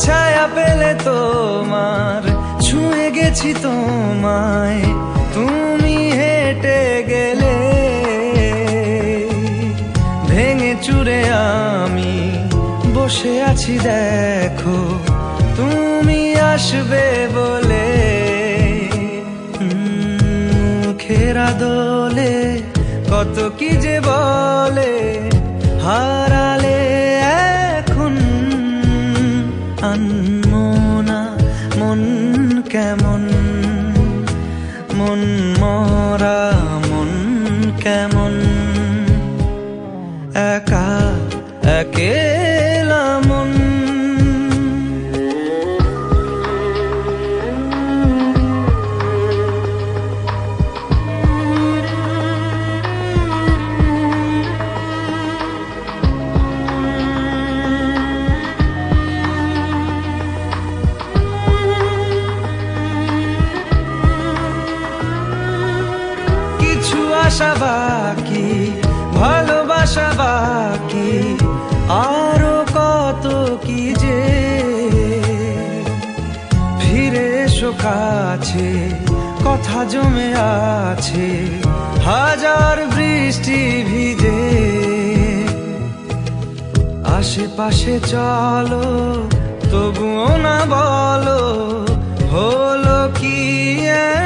ছায়া পেলে তোমার, ছুঁয়ে গেছি তোমায়, তুমি হেঁটে গেলে, ভেঙে চুরে আমি বসে আছি দেখো, তুমি আসবে বলে। মুখের দোলে কত কি যে বলে, হারালে এখন আনমনা, মন কেমন, মন মরা, মন কেমন। একা একেলা মন। আশা বাকি, ভালোবাসা বাকি, আরো কত কি যে। ফিরে এসো কাছে, কথা জমে আছে হাজার বৃষ্টি ভিজে। আশেপাশে চলো তবুও না বলো হলো কি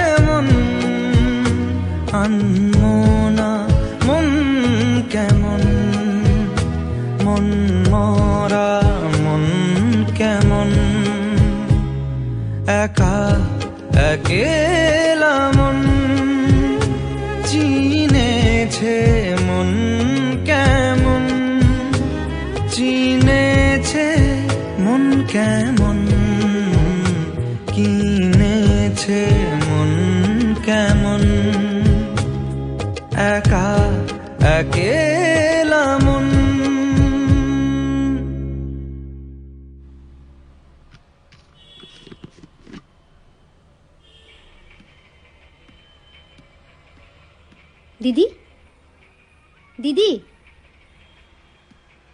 এমন। আনমনা মন কেমন, মন মরা মন কেমন, একা একেলা মন চিনেছে মন কেমন, চিনেছে মন কেমন, কিনেছে মন কেমন, একা একেলা মন। দিদি, দিদি,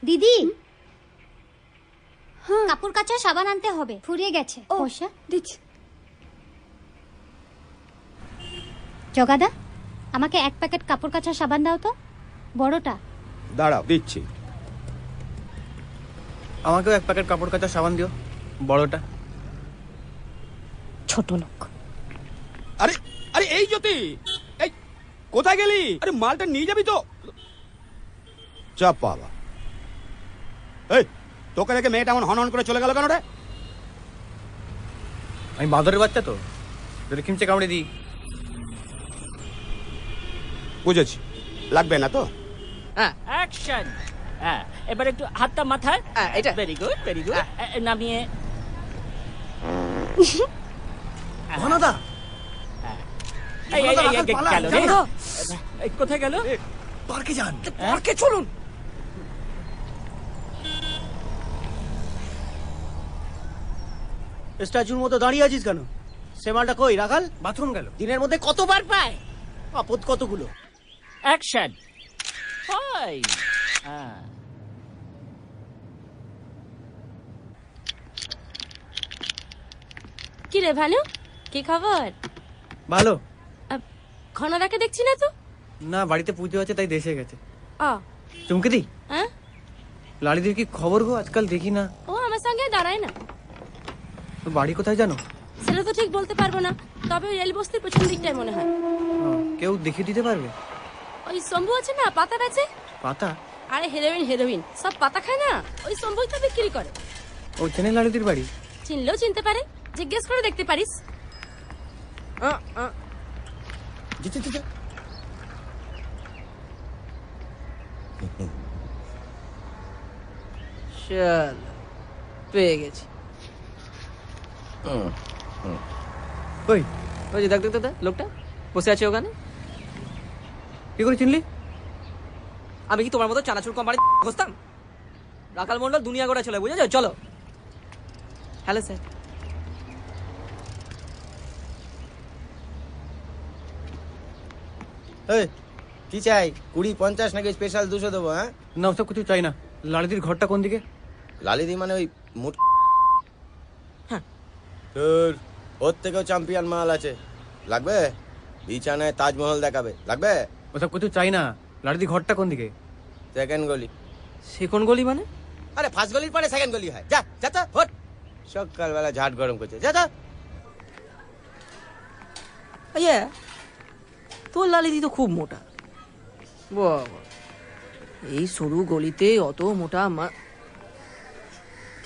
দিদি, কাপড় কাচা সাবান আনতে হবে, ফুরিয়ে গেছে। পয়সা দিচ্ছি। জগাদা, আমাকে 1 প্যাকেট কাপড় কাচা সাবান দাও তো, বড়টা। দাঁড়াও, দিচ্ছি। আমাকেও 1 প্যাকেট কাপড় কাচা সাবান দিও, বড়টা। ছোট লোক। আরে আরে এই জ্যোতি, এই কোথায় গেলি? আরে মালটা নিয়ে যাবি তো? চাপ বাবা। এই তোকে দেখে মেয়েটা এমন হন হন করে চলে গেল কেন রে? আমি বাঁদরের বাচ্চা তো, যদি খিমচে কামড়ে দিই। বুঝেছি, লাগবে না তো? অ্যাকশন। এবার একটু হাতটা মাথায়, এটা ভেরি গুড ভেরি গুড। নামিয়ে ঘনদা, এই এই এই গেল রে। কোথায় গেল? পার্কে যান। পার্কে চলুন। স্ট্যাচুর মতো দাঁড়িয়ে আছিস কেন? সে মালটা কই রাখাল? বাথরুম গেল। দিনের মধ্যে কতবার পায়? আপদ কতগুলো। অ্যাকশন। হাই। কি রে ভানু, কি খবর? ভালো। ঘনাদাকে দেখছি না তো? না, বাড়িতে পুজো আছে তাই দেশে গেছে। ও চুমকি দি, হ্যাঁ, লালিদির কি খবর গো? আজকাল দেখি না। ও আমার সঙ্গে দাঁড়ায় না। তো বাড়ি কোথায় জানো? সেটা তো ঠিক বলতে পারবো না, তবে ওই রেল বস্তির পেছন দিকটাই মনে হয়। কেউ দেখিয়ে দিতে পারবে? ওই শম্ভু আছে না, পাতা বেচে। পাতা? আরে হেরোইন হেরোইন সব পাতা খায় না, ওই শম্ভুই তো বিক্রি করে। ও চেনে লালিদির বাড়ি? চিনলেও চিনতে পারে, জিজ্ঞেস করে দেখতে পারিস। চল, পেয়ে গেছি। ওই ওই যে দেখ দেখ দেখ, লোকটা বসে আছে ওখানে। কি করে চিনলি? আমি কি তোমার মতো চানাচুর কোম্পানি খুঁজতাম? রাখাল মন্ডল দুনিয়া গোড়া ছেলে, বুঝেছো? চলো। Hello sir. কি চাই? 20, 50 নাকি স্পেশাল 200 দেবো? হ্যাঁ না, ওসব কিছু চাই না। লালিদির ঘরটা কোন দিকে? লালিদি মানে ওই মোট। তোর ওর থেকেও চ্যাম্পিয়ন মাল আছে, লাগবে? বিছানায় তাজমহল দেখাবে, লাগবে? ওসব কিছু চাই না। লালিদির ঘরটা কোন দিকে? সেকেন্ড গলি। সেকেন্ড গলি মানে? আরে ফার্স্ট গলির পরে সেকেন্ড গলি হয়। যা যা তো হট। সকালবেলা ঝাট গরম করছে, যা যা। তোর লালিদি তো খুব মোটা। বাবা, এই সরু গলিতে অত মোটা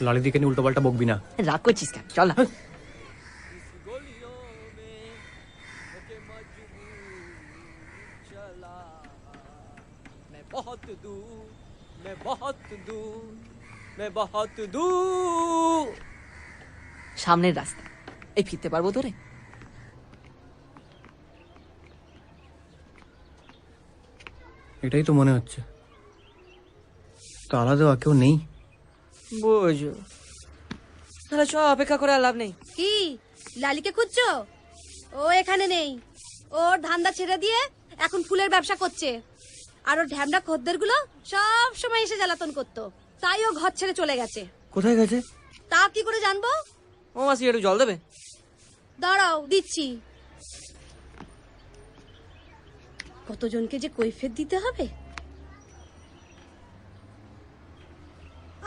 লালিদিকে নিয়ে উল্টো পাল্টা বকবি না। রাগ করছিস কেন? চল না। बहुत दूर, मैं बहुत दूर, मैं बहुत दूर। সামনের রাস্তা, এই ফিরতে পারবো তোরে? এটাই তো মনে হচ্ছে। তো আলাদা কেউ নেই? বুঝো, তাহলে চ, অপেক্ষা করে আর লাভ নেই। কি লালিকে খুঁজছো? ও এখানে নেই, ওর ধান্দা ছেড়ে দিয়ে এখন ফুলের ব্যবসা করছে। আর ওর ঢ্যামড়া খদ্দের গুলো সব সময় এসে জ্বালাতন করতো, তাই ও ঘর ছেড়ে চলে গেছে। কোথায় গেছে? তা কি করে জানবো? ও মাসি একটু জল দেবে? দাঁড়াও দিচ্ছি। কতজনকে যে কৈফিয়ত দিতে হবে।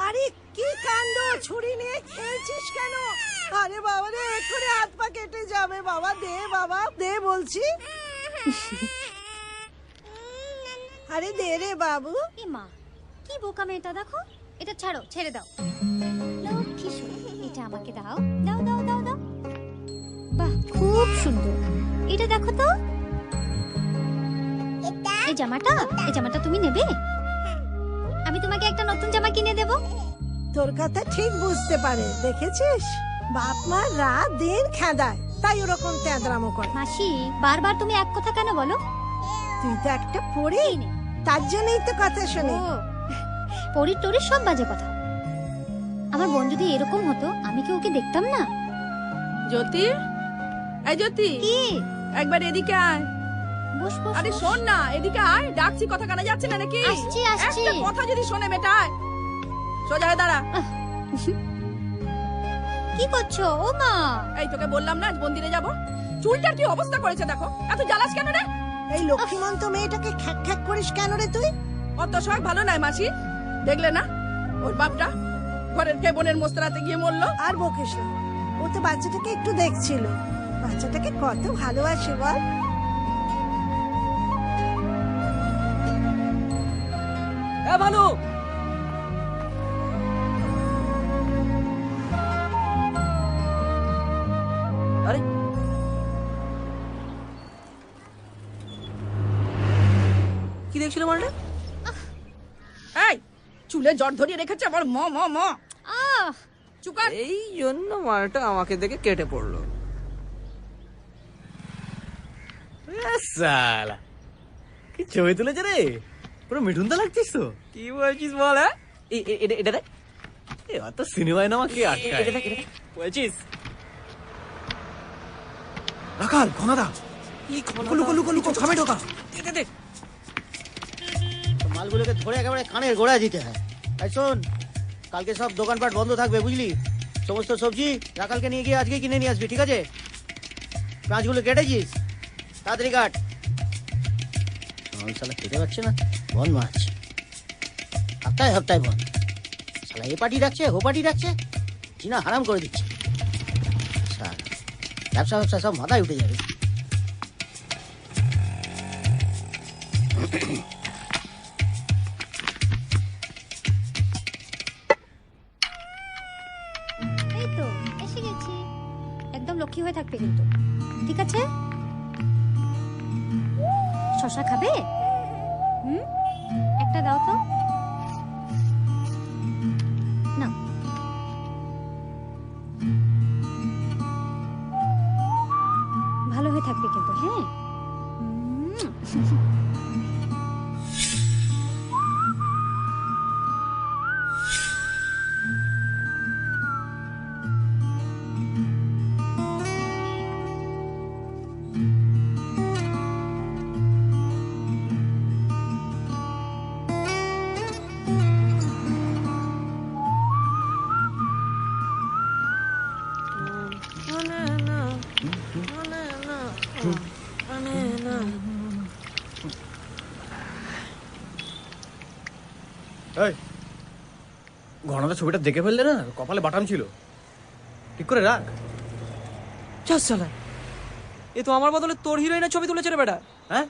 আরে কি কাণ্ড, ছুরি নিয়ে খেলছিস কেন? আরে বাবা রে, এক্ষুনি হাত পা কেটে যাবে। বাবা দে বলছি। আরে দে রে বাবু। এ মা, কি বোকা মেয়েটা, দেখো। এটা ছাড়ো, ছেড়ে দাও। লক্ষ্মী সোনা, এটা আমাকে দাও। দাও দাও দাও দাও। বাহ, খুব সুন্দর। এটা দেখো তো, এই জামাটা তুমি নেবে? আমি তোমাকে একটা নতুন জামা কিনে দেব। তোর কথা ঠিক বুঝতে পারে, দেখেছিস? বাপ মা রাত দিন খেদায়, তাই ওরকম তেঁদরামো করে। মাসি, বারবার তুমি এক কথা কেন বলো? তুই তো একটা পড়ি, তার জন্যই তো কথা শুনে। পরির টরির সব বাজে কথা। আমার বোন যদি এরকম হতো, আমি কি ওকে দেখতাম না? জ্যোতি, এই জ্যোতি, কি? একবার এদিকে আয়। বস বস। আরে শোন না, এদিকে আয়। ডাকছি, কথা কানা যাচ্ছে না নাকি? আসছি। একটা কথা যদি শোনে বেটা, সোজা হয়ে দাঁড়া। কি করছো? ও মা, এই তোকে বললাম না আজ মন্দিরে যাব। চুলটার কি অবস্থা করেছে দেখো। এত জ্বালাস কেন রে? এই লক্ষ্মীমন্ত মেয়েটাকে খ্যাক খ্যাক করিস কেন রে তুই? অত শখ ভালো নয় মাসি, দেখলে না ওর বাপটা ঘরের কে বোনের মোস্তরাতে গিয়ে মরলো। আর বকিস না, ও তো বাচ্চাটাকে একটু দেখছিল। বাচ্চাটাকে কত ভালোবাসে বল। ভালো আরে কি দেখছিল মালটা? এই চুলে জট ধরিয়ে রেখেছে আবার ম ম ম। চুকার। এই জন্য মালটা আমাকে দেখে কেটে পড়লো। সালা, কি ছবি তুলেছে রে, পুরো মিঠুন দা লাগছিস তো। কি বলছিস বল? এটা দেখ, অত সিনেমায় নামা কি আটকায় বলছিস? রাখাল, ঘনাদা, লুকো খামে ঢোকা। মালগুলোকে ধরে একেবারে কানের গোড়া দিতে হয়। এই শোন, কালকে সব দোকানপাট বন্ধ থাকবে বুঝলি? সমস্ত সবজি রাখালকে নিয়ে গিয়ে আজকে কিনে নিয়ে আসবি, ঠিক আছে? মাছগুলো কেটেছিস? তাড়াতাড়ি কাট। শালা খেতে পারছে না, বন মাছ হপ্তায় বন। শালা এ পার্টি রাখছে, ও পার্টি রাখছে, চিনা হারাম করে দিচ্ছে। ব্যবসা সব মাথায় উঠে যাবে। এই তো এসে গেছি। একদম লক্ষ্মী হয়ে থাকবে কিন্তু, ঠিক আছে? শশা খাবে? একটা দাও তো। না, ভালো হয়ে থাকবে কিন্তু, হ্যাঁ? ঘনাদা ছবিটা দেখে ফেললে না, কপালে বাটাম ছিল, ঠিক করে রাখ। চাস শালা, এ তো আমার বদলে তোর হিরোইনের ছবি তুলেছে রে বেটা। হ্যাঁ,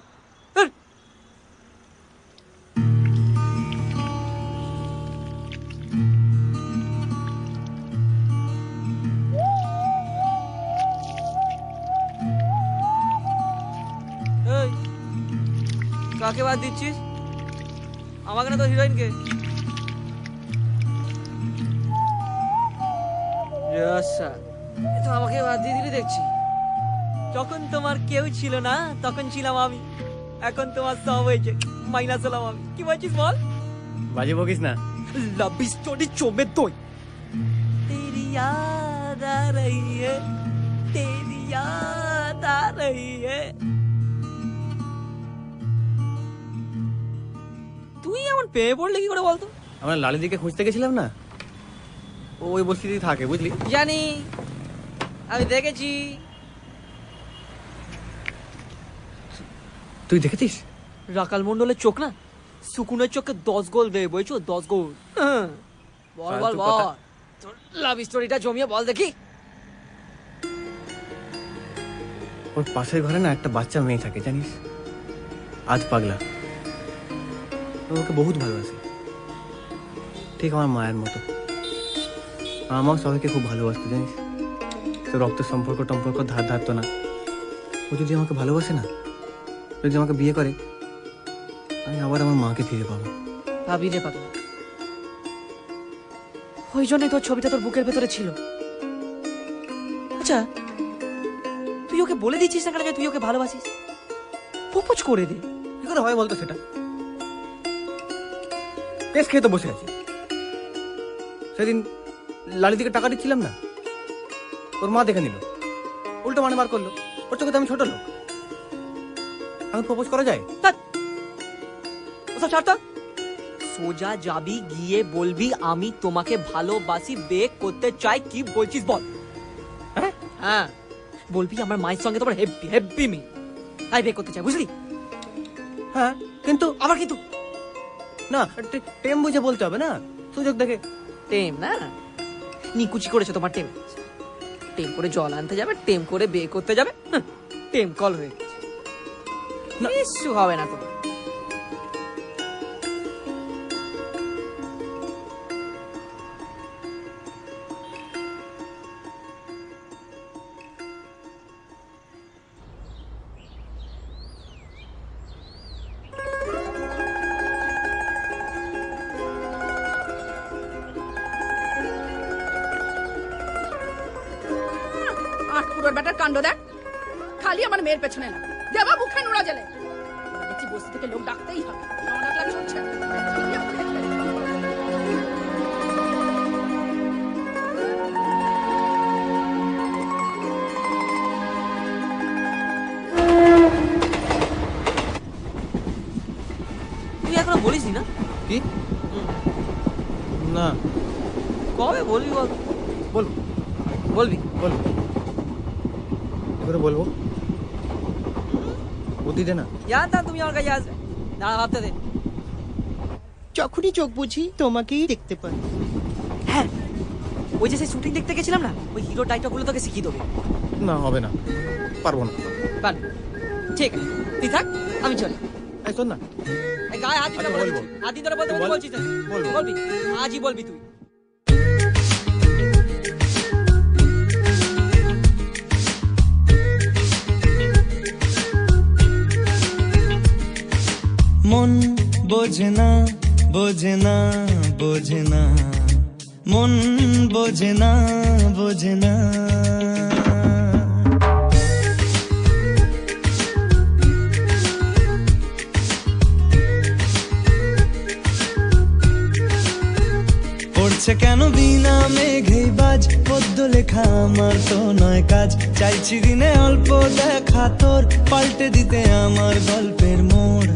এই কাকে বাদ দিচ্ছিস? আমাকে না, তো হিরোইনকে। তো আমাকে বাদ দিয়ে দিলি দেখছি। যখন তোমার কেউ ছিল না তখন ছিলাম আমি, এখন তোমার সব হয়েছে, মাইনাস হলাম আমি। কি বলছিস বল? বাজে বকিস না। লাভ স্টোরি চোমে দই। तेरी याद आ रही है, तेरी याद आ रही है। তুই এমন পেয়ে পড়লে কি করে বলতো? আমরা লালিদিকে খুঁজতে গেছিলাম না, ওই বস্তিতেই থাকে বুঝলি। জানি, আমি দেখেছি। তুই দেখেছিস? রাকাল মন্ডলের চোখ না, সুকুনের চোখে 10 গোল দেয়, বুঝছো? 10 গোল। বল বল বল, তোর লাভ স্টোরিটা জমিয়ে বল দেখি। ওর পাশের ঘরে না একটা বাচ্চা মেয়ে থাকে জানিস, আজ পাগলা। ও ওকে বহুত ভালোবাসে, ঠিক আমার মায়ের মতো। আমার সবাইকে খুব ভালোবাসতো জানিস, তো রক্তের সম্পর্ক টম্পর্ক ধার ধারতো না। ও যদি আমাকে ভালোবাসে না, যদি আমাকে বিয়ে করে, আমি আবার আমার মাকে ফিরে পাবো। ভাবি রে পাগলা, ওই জন্যই তোর ছবিটা তোর বুকের ভেতরে ছিল। আচ্ছা, তুই ওকে বলে দিচ্ছিস না কেন যে তুই ওকে ভালোবাসিস? প্রপোজ করে দে। কি করে হয় বলতো সেটা? পেস খেয়ে তো বসে আছি। সেদিন লালিদিকে টাকা দিচ্ছিলাম না, ওর মা দেখে নিল, উল্টো মানে বার করলো। ওর চোখে তো আমি ছোট লোক, আমি প্রপোজ করা যায়? ওসব ছাড় তো। সোজা যাবি, গিয়ে বলবি আমি তোমাকে ভালোবাসি, বিয়ে করতে চাই। কি বলছিস বল? হ্যাঁ বলবি আমার মায়ের সঙ্গে তোমার হেব্বি হেব্বি মি, তাই বিয়ে করতে চাই, বুঝলি? হ্যাঁ, কিন্তু আবার কিন্তু না, টেম বুঝে বলতে হবে না, সুযোগ দেখে। টেম না, নিকুচি করেছে তোমার টেম। টেম করে জল আনতে যাবে, টেম করে বিয়ে করতে যাবে, টেম কল হয়ে গেছে। কিছু হবে না তোমার। বেটার কাণ্ড দেখ, খালি আমার মেয়ের পেছনে না, দেবা মুখে নোড়া জেলে। দেখছি বস্তি থেকে লোক ডাকতেই হবে, না ডাকলে চলছে। তুই এখনো বলিস না? কি না, কবে বলবি বল? বল, বলবি বল। এবারে বলবো, বুদ্ধি দে না। জানতাম তুমি আমার কাছে আসবে, দাঁড়া ভাবতে দে। যখনই চোখ বুঝি তোমাকেই দেখতে পাই। হ্যাঁ, ওই যে সেই শুটিং দেখতে গেছিলাম না, ওই হিরো ডায়লগগুলো তোকে শিখিয়ে দেবে। না হবে না, পারবো না। পার, ঠিক আছে তুই থাক, আমি চলি। এই শোন না, এই গায়ে হাত দিতে বলবি, হাত দিতে বলতে বলছিস না, বলবি আজই বলবি তুই। মন বোঝে না, বোঝে না, বোঝে না, মন বোঝে না, বোঝে না। পড়ছে কেন বিনা মেঘেই বাজ, পদ্য লেখা আমার তো নয় কাজ। চাইছি দিনে অল্প দেখা তোর, পাল্টে দিতে আমার গল্পের মোড়।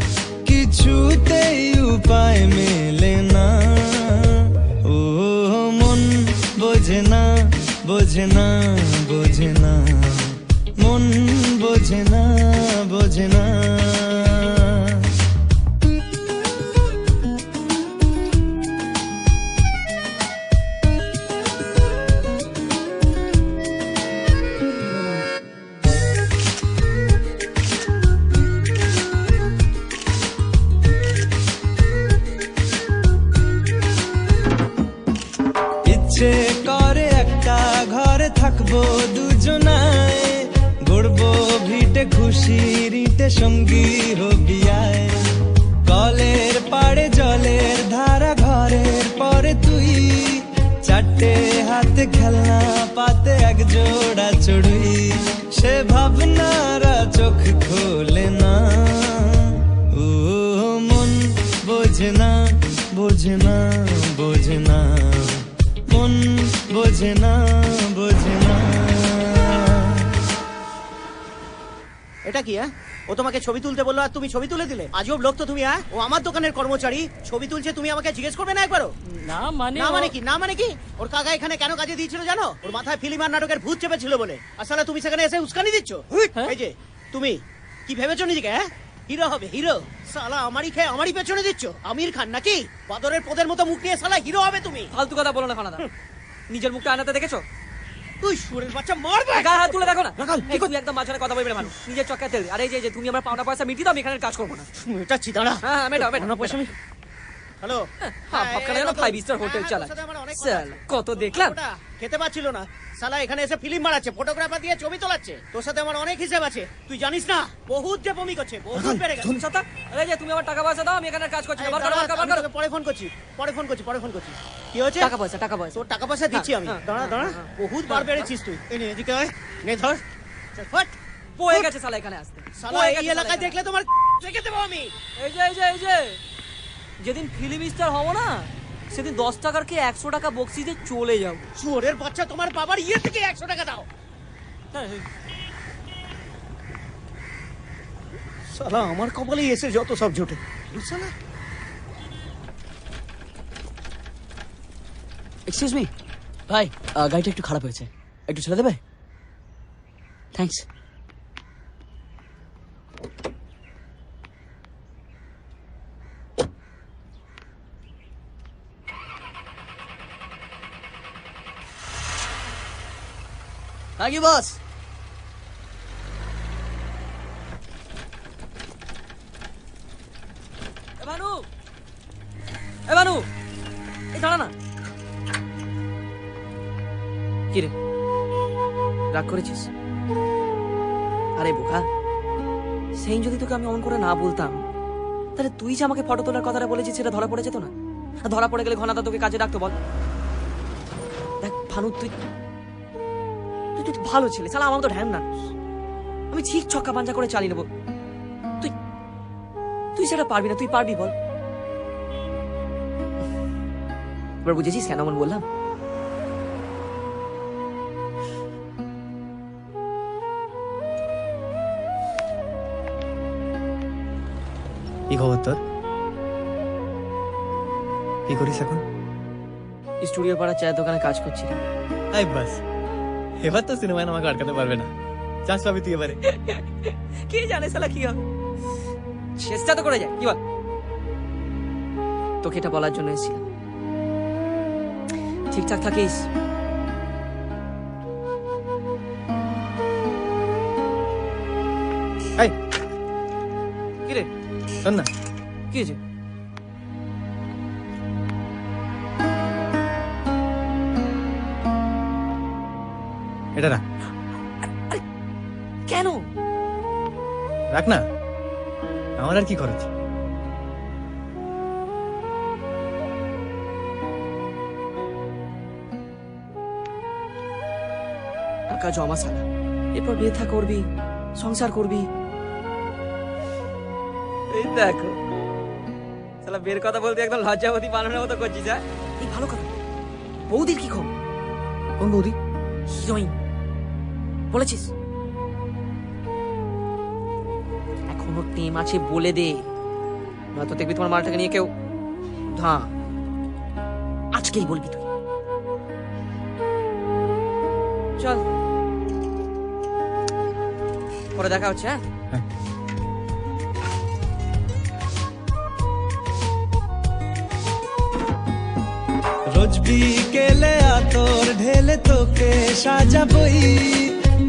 কিছুতেই উপায় মেলে না, ও মন বোঝে না, বোঝে না, বোঝে না, মন বোঝে না, বোঝে না। ইচ্ছে করে একটা ঘরে থাকবো দুজনায়, গড়বো ভিটে খুশির ইটে সঙ্গী হবি আয়। কলের পাড়ে জলের ধারা, ঘরের পরে তুই, চারটে হাতে খেলনা পাতে এক জোড়া চড়ুই। সে ভাবনারা চোখ খোলে না, ও মন বোঝে না, বোঝে না, বোঝে না, মন বোঝে না, বোঝে না। এটা কি? ও তোমাকে ছবি তুলতে বললো আর তুমি ছবি তুলে দিলে? আজব লোক তো তুমি। হ্যাঁ, ও আমার দোকানের কর্মচারী, ছবি তুলছে, তুমি আমাকে জিজ্ঞেস করবে না একবারও? না মানে না মানে কি? না মানে কি? ওর কাকা এখানে কেন কাজে দিয়েছিল জানো? ওর মাথায় ফিল্ম আর নাটকের ভূত চেপেছিল বলে। আসলে তুমি সেখানে এসে উস্কানি দিচ্ছ। এই যে তুমি কি ভেবেছো নিজেকে? হ্যাঁ, হিরো হবে হিরো? সালা আমারই খেয়ে আমারই পেছনে দিচ্ছ। আমির খান নাকি? বাদরের পদের মতো মুখ নিয়ে সালা হিরো হবে তুমি? ফালতু কথা বলো না খানাদা। নিজের মুখটা আয়নাতে দেখেছো? তুই সুরের বাচ্চা মারবে। গায়ে হাত তুলে দেখো না। এই তুই একদম মাঝখানে কথা বলবে না ভালো। নিজের চক্কা তেল। আরে এই যে তুমি আমার পাওনা পয়সা মিটিয়ে দাও, আমি এখানে কাজ করবো না। মেটাচ্ছি, দাঁড়া। হ্যাঁ মেটাও মেটাও পয়সা। হ্যালো, আপনারা যেন 5 স্টার হোটেল চালায়। স্যার কত দেখলাম। খেতে পাচ্ছিল না সালা, এখানে এসে ফিল্ম বানাচ্ছে, ফটোগ্রাফার দিয়ে ছবি তোলাচ্ছে। তোর সাথে আমার অনেক হিসাব আছে, তুই জানিস না? বহুত যে বমি করছে, বহুত বেড়ে গেছে। আরে যে তুমি আমার টাকা পয়সা দাও, আমি এখানে কাজ করছি। পরে ফোন করছি। কি হয়েছে? টাকা পয়সা তোর টাকা পয়সা দিচ্ছি আমি। দাঁড়া দাঁড়া, বহুত বার বেড়েছিস তুই। এই নে, এদিকে আয়, নে ধর। ফট পড়ে গেছে সালা এখানে আসতে। সালা এই এলাকায় দেখলে তোমার রেখে দেবো আমি। এই যে যেদিন ফিল্ম স্টার হবো না, সেদিন 10 টাকার কে 100 টাকা বক্সিতে চলে যাও। চোরের বাচ্চা, তোমার বাবার ইয়ে থেকে 100 টাকা দাও। সালা আমার কপালেই এসে যত সব জোটে। সালা এক্সকিউজ মি ভাই, গাড়িটা একটু খারাপ হয়েছে, একটু ছেড়ে দেবে? থ্যাঙ্কস। আগে বস। ভানু, ভানু, এই দাঁড়া না। কি রে, রাগ করেছিস? আরে বোকা, সেই যদি তোকে আমি অমন করে না বলতাম, তাহলে তুই যে আমাকে ফটো তোলার কথাটা বলেছিস সেটা ধরা পড়ে যেত না? ধরা পড়ে গেলে ঘনাদা তোকে কাজে ডাকতো বল? দেখ ভানু, তুই ভালো ছেলে, সালা আমার তো ঢ্যান না। আমি ঠিক ছক্কা পাঞ্জা করে চালিয়ে নেবো। তুই সেটা পারবি না। তুই পারবি বল? এবার বুঝেছিস কেন এমন বললাম? কি খবর তোর? কি করিস এখন? স্টুডিও পাড়া চায়ের দোকানে কাজ করছি। আই বাস, এবার তো সিনেমায় আমাকে আটকাতে পারবে না। চান্স পাবি তুই এবারে। কে জানে সালা কি হবে, চেষ্টা তো করে যায়। কি বল? তোকে এটা বলার জন্য এসেছিলাম, ঠিকঠাক থাকিস। কি রে, শোন না। কি হয়েছে? এটা রাখ। কেন? রাখ না, আমার আর কি খরচ। টাকা জমা সালা, এরপর বিয়ে থা করবি, সংসার করবি। এই দেখো সালা, বের কথা বলতে একদম লজ্জাবতী বানানোর মতো করছিস। হ্যাঁ, এই ভালো কথা। বৌদির কি খবর? কোন বৌদি? হিরোইন বলেছিস? এখনো টেম আছে, বলে দে, নয়তো দেখবি তোমার মালটাকে নিয়ে কেউ ধা। আজকেই বলবি তুই। চল, পরে দেখা হচ্ছে। হ্যাঁ, রোজ বিকেলে আতর ঢেলে তোকে সাজাবই,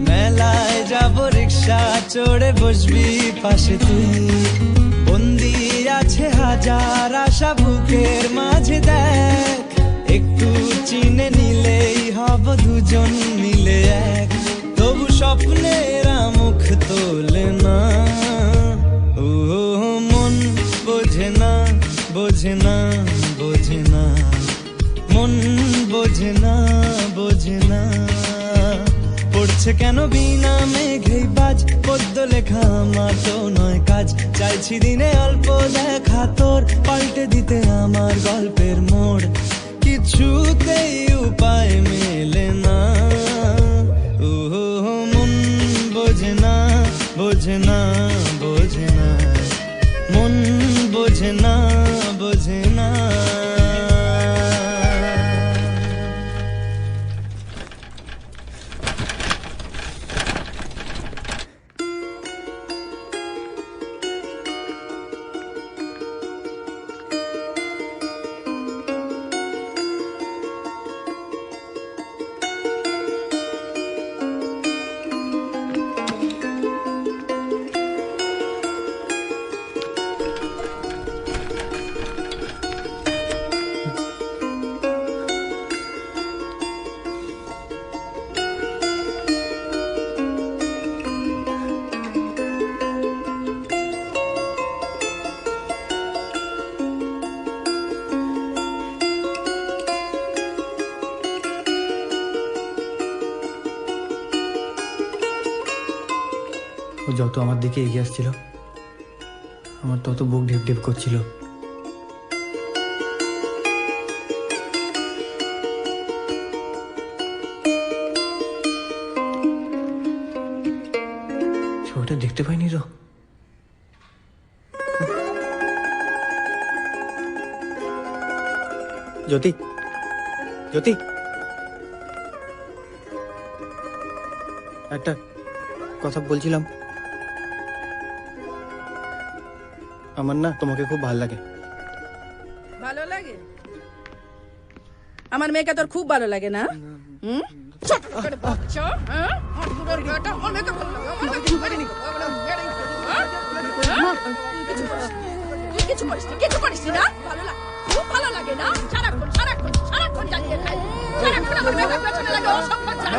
মেলায় যাব রিক্সা চড়ে বসবি পাশে তুই। বন্দি আছে হাজার আশা বুকের মাঝে, দেখ একটু চিনে নিলেই হব দুজন মিলে এক। তবু স্বপ্নের মুখ তোলে না, ও মন বোঝে না, বোঝে না, বোঝে না, মন বোঝে না, বোঝে না। পড়ছে কেন বিনা মেঘেই বাজ, পদ্য লেখা আমার তো নয় কাজ। চাইছি দিনে অল্প দেখা তোর, পাল্টে দিতে আমার গল্পের মোড়। কিছুতেই উপায় মেলে না, ও মন বোঝে না, বোঝে না, ও যত আমার দিকে এগিয়ে আসছিল আমার তত বুক ঢিপ ঢিপ করছিল। ছবিটা দেখতে পাইনি তো। জ্যোতি, জ্যোতি, একটা কথা বলছিলাম। আমার না তোমাকে খুব ভালো লাগে। ভালো লাগে? আমার মেয়েকে তোর খুব ভালো লাগে না? হুম? ছোট করে বাচ্চা, হ্যাঁ? আমার মেয়েটা আমার মেয়েকে ভালো লাগে। আমার মেয়েকে ভালো লাগে। তুই কিছু করিস না? ভালো লাগে, খুব ভালো লাগে না? সারাক্ষণ জ্বালিয়ে খাই। সারাক্ষণ আমার মেয়েকে পেছনে লাগে, ও সব বাচ্চা।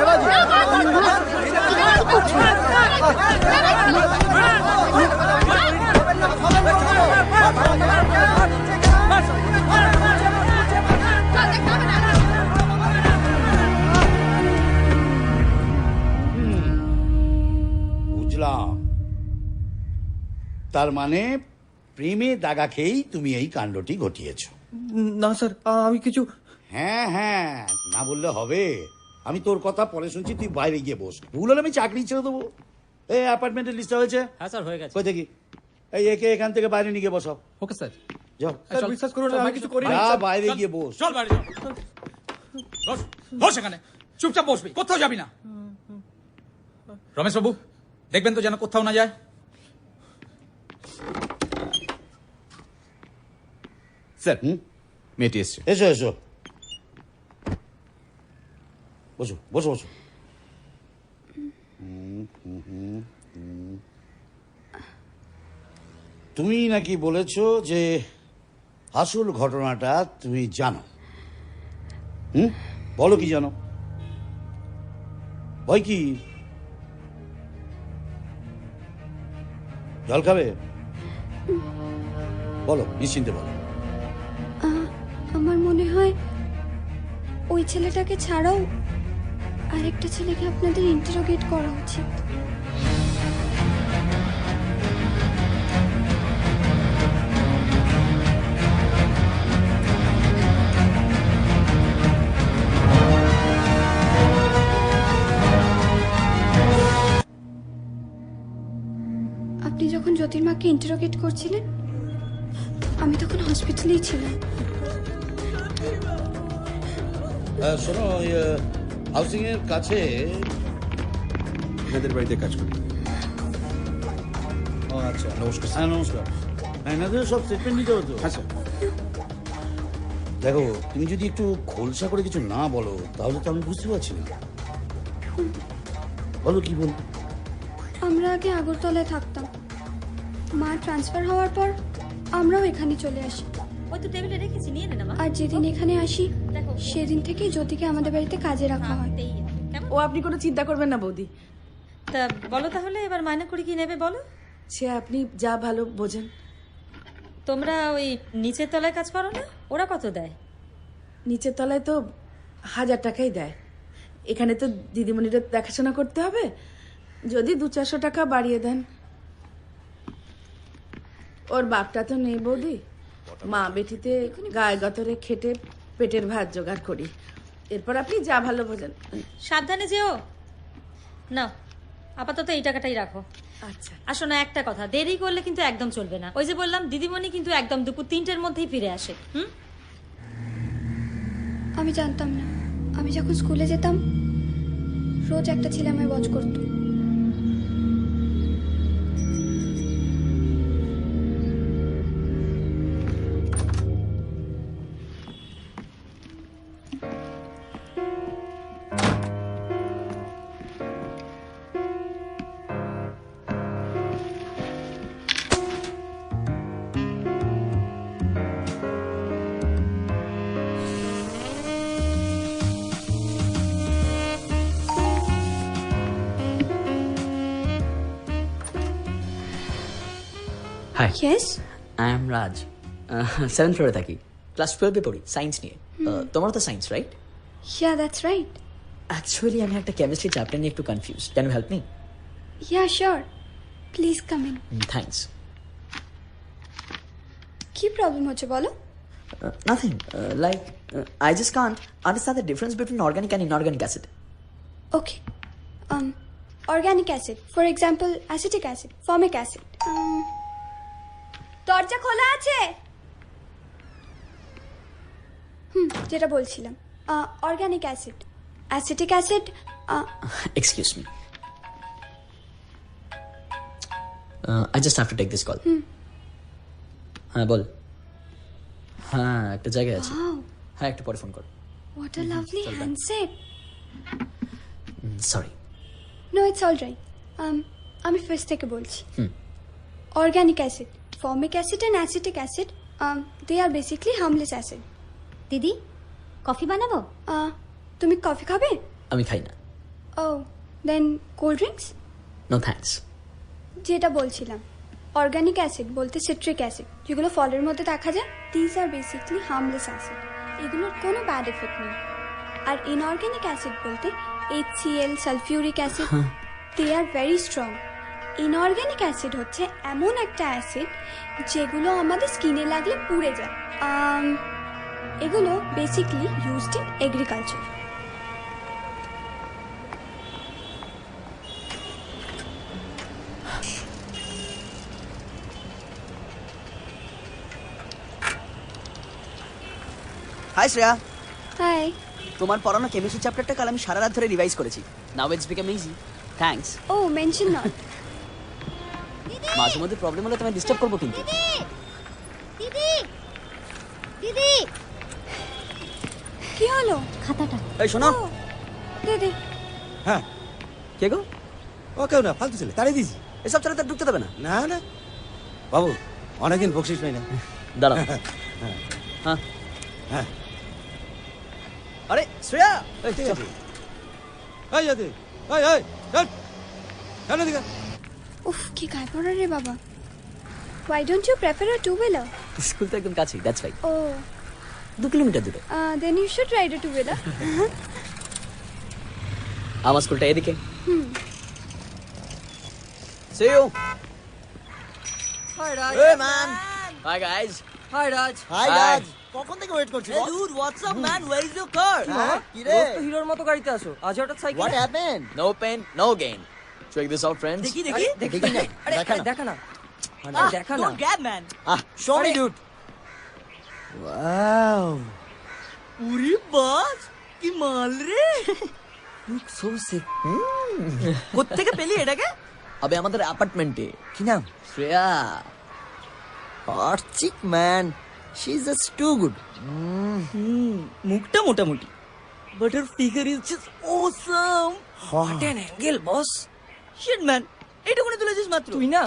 বুঝলাম, তার মানে প্রেমে দাগা খেয়েই তুমি এই কাণ্ডটি ঘটিয়েছ। না স্যার, আমি কিছু। হ্যাঁ হ্যাঁ, না বললে হবে। আমি তোর কথা পরে শুনছি, তুই বাইরে গিয়ে বস। ভুল হলে আমি চাকরি ছেড়ে দেবো। এই অ্যাপার্টমেন্টের লিস্ট হয়েছে? হ্যাঁ স্যার, হয়ে গেছে। কই দেখি। এই একে এখান থেকে বাইরে নিয়ে গিয়ে বসাও। Okay sir. যাও, স্যার বিশ্বাস করুন, আমি কিছু করি না। যা, বাইরে গিয়ে বস। চল বাইরে চল। বস এখানে, চুপচাপ বসবি, কোথাও যাবি না। রমেশ বাবু, দেখবেন তো যেন কোথাও না যায়। স্যার, মেয়েটি এসছে। এসো এসো, বসো বসো বসো। তুমি নাকি বলেছো যে আসল ঘটনাটা তুমি জানো। বলো কি জানো? ভয় কি? জল খাবে? বলো, নিশ্চিন্তে বলো। আমার মনে হয় ওই ছেলেটাকে ছাড়াও আরেকটা ছেলেকে আপনাদের ইন্টারোগেট করা উচিত। আপনি যখন জ্যোতির্মাকে ইন্টারোগেট করছিলেন, আমি তখন হসপিটালেই ছিলাম। শোনো, হাউসিং এর কাছে এনাদের বাড়িতে কাজ করি। ও আচ্ছা, নমস্কার। হ্যাঁ নমস্কার। এনাদের সব স্টেটমেন্ট নিতে হতো। আচ্ছা, দেখো, তুমি যদি একটু খোলসা করে কিছু না বলো তাহলে তো আমি বুঝতে পারছি না। বলো কি বলবো। আমরা আগে আগরতলায় থাকতাম। মা ট্রান্সফার হওয়ার পর আমরাও এখানে চলে আসি। ওই তো টেবিলে রেখেছি, নিয়ে নে না মা। আর যেদিন এখানে আসি সেদিন থেকে জ্যোতিকে আমাদের বাড়িতে কাজে রাখা হয়। ও আপনি কোনো চিন্তা করবেন না বৌদি। তা বলো তাহলে এবার মাইনা করি কি নেবে বলো। সে আপনি যা ভালো বোঝেন। তোমরা ওই নিচের তলায় কাজ করো না? ওরা কত দেয়? নিচের তলায় তো 1000 টাকাই দেয়। এখানে তো দিদিমণিরা দেখাশোনা করতে হবে, যদি 200-400 টাকা বাড়িয়ে দেন। ওর বাপটা তো নেই বৌদি, মা বেটিতে গায়ে গতরে খেটে পেটের ভাত জোগাড় করি। এরপর আপনি যা ভালো বোঝেন। সাবধানে যেও না। আপাতত এই টাকাটাই রাখো। আচ্ছা। আসো না, একটা কথা, দেরি করলে কিন্তু একদম চলবে না। ওই যে বললাম, দিদিমণি কিন্তু একদম দুপুর 3টের মধ্যেই ফিরে আসে। আমি জানতাম না। আমি যখন স্কুলে যেতাম রোজ একটা ছেলে আমায় ওয়াচ করতো। Hi, yes, I am Raj. 7th ফ্লোরে থাকি, ক্লাস 12-এ পড়ি, সায়েন্স নিয়ে। তোমারও তো science, right? Yeah that's right. Actually আমি একটা কেমিস্ট্রি চ্যাপ্টার নিয়ে একটু confuse. Can you help me? Yeah sure. Please come in. Thanks. কি প্রবলেম হচ্ছে বলো? Nothing. I just can't understand the difference between organic and inorganic acid. Okay, organic acid, for example acetic acid, formic acid. দরজা খোলা আছে? যেটা বলছিলাম, organic acid, acetic acid. Excuse me. I just have to take this call. হ্যাঁ বল। হ্যাঁ একটা জায়গায় আছি। হ্যাঁ একটু পরে ফোন কর। What a lovely handshake. Sorry. No it's all right. আমি ফার্স্ট থেকে বলছি। Organic acid, formic acid and acetic acid, they are basically harmless acid. দিদি কফি বানাবো? তুমি কফি খাবে? আমি খাই না। Oh then cold drinks? No thanks. যেটা বলছিলাম, অর্গানিক অ্যাসিড বলতে সিট্রিক অ্যাসিড, যেগুলো ফলের মধ্যে দেখা যায়, this are basically harmless acid, এগুলোর কোনো ব্যাড এফেক্ট নেই। আর ইনঅর্গানিক অ্যাসিড বলতে HCl, sulphuric acid, they are very strong. Inorganic acid হচ্ছে এমন একটা অ্যাসিড যেগুলো আমাদের স্কিনে লাগলে পুড়ে যায়। এগুলো basically used in agriculture. Hi Shreya. Hi. তোমার পড়ানো কেমিস্ট্রি চ্যাপ্টারটা কাল আমি সারা রাত ধরে রিভাইজ করেছি। Now it's become easy. Thanks. Oh mention not. মাঝে মধ্যে প্রবলেম হলে তোমায় ডিস্টার্ব করবো কিন্তু। দিদি দিদি কি হলো? খাতাটা। এই শোনো। দে দে। হ্যাঁ কে গো? ও কেউ না, ফালতু ছেলে, তাড়িয়ে দিয়েছি। এসব ছেলে তো ঢুকতে দেবে না। না না বাবু, অনেকদিন বকশিস পাই না। দাঁড়াও। হ্যাঁ হ্যাঁ। আরে শ্রেয়া এই ঠিক আছে। এই যাতে এই এই চল চল দিকে। উফ কি গায়ে পড়া রে বাবা। Why don't you prefer a two-wheeler? School তো একদম কাছেই, দ্যাটস রাইট। Oh, 2 কিলোমিটার দূরে। then you should ride a two-wheeler. আমার স্কুলটা এদিকে। See you. Hi Raj. Hey man. Hi guys. Hi Raj. Hi Raj. কখন থেকে ওয়েট করছিস? Hey dude, what's up man? Where is your car? কি রে? রোজ তো হিরোর মতো গাড়িতে আসো, আজ হঠাৎ cycle. What happened? No pain, no gain. Check this out friends. দেখি দেখি না। আরে দেখা না। দেখা না। দেখা না। Don't grab man. Show me dude. Wow. উরি বাস কি মাল রে। Look so sick. কোত্থেকে পেলি এটাকে? আবে আমাদের অ্যাপার্টমেন্টে। কি নাম? Shreya. Hot chick man. She's just too good. মুখটা মোটামুটি। But her figure is just awesome. What an angle, boss. Shit man. এইটুকুনি তুলেছিস মাত্র। তুই না?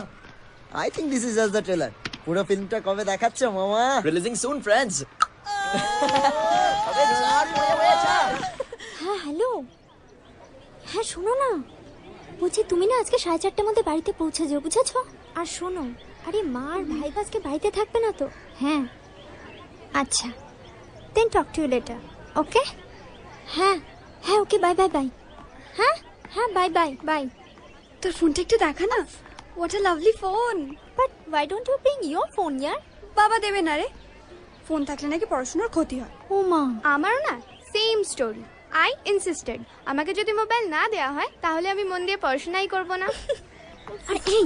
I think this is just the trailer. পুরো ফিল্মটা কবে দেখাচ্ছ মামা? Releasing soon friends. হ্যাঁ হ্যালো, হ্যাঁ শোনো না, বলছি তুমি না আজকে 4:30টার মধ্যে বাড়িতে পৌঁছে যাও, বুঝেছো? আর শোনো, আরে মা আর ভাই আজকে বাড়িতে থাকবে না তো? হ্যাঁ আচ্ছা, দেন টক টু ইউ লেটার, ওকে? হ্যাঁ হ্যাঁ ওকে, বাই বাই বাই। হ্যাঁ হ্যাঁ বাই বাই বাই। তোর ফোনটা একটু দেখা না। What a lovely phone. But why don't you bring your phone ইয়ার? বাবা দেবে না রে, ফোন থাকলে নাকি পড়াশোনার ক্ষতি হয়। ও মা, আমারও না সেম স্টোরি। আই ইনসিস্টেড, আমাকে যদি মোবাইল না দেওয়া হয় তাহলে আমি মন দিয়ে পড়াশোনাই করব না। আর এই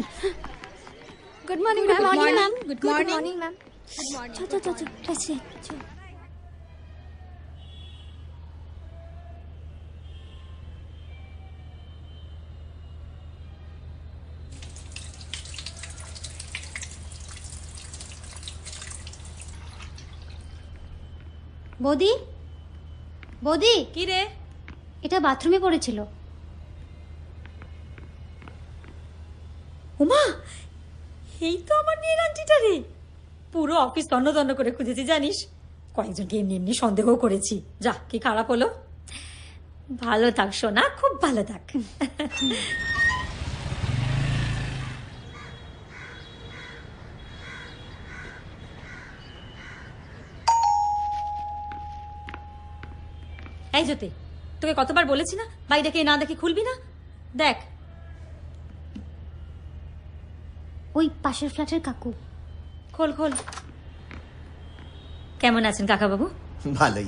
good morning good morning ma'am. Good good morning morning ma'am. চল চল চল চল, কাছে চল। বৌদি, বৌদি কি রে? এটা বাথরুমে পড়েছিল। উমা, এই তো আমার মেয়ের আন্টিটা রে। পুরো অফিস তন্ন তন্ন করে খুঁজেছি জানিস, কয়েকজনকে এমনি এমনি সন্দেহ করেছি। যা, কি খারাপ হলো? ভালো থাক সোনা, খুব ভালো থাক। এই জ্যোতি, তোকে কতবার বলেছি না বাইরে কে না দেখে খুলবি না? দেখ ওই পাশের ফ্ল্যাটের কাকু। খোল খোল। কেমন আছেন কাকাবাবু? ভালোই।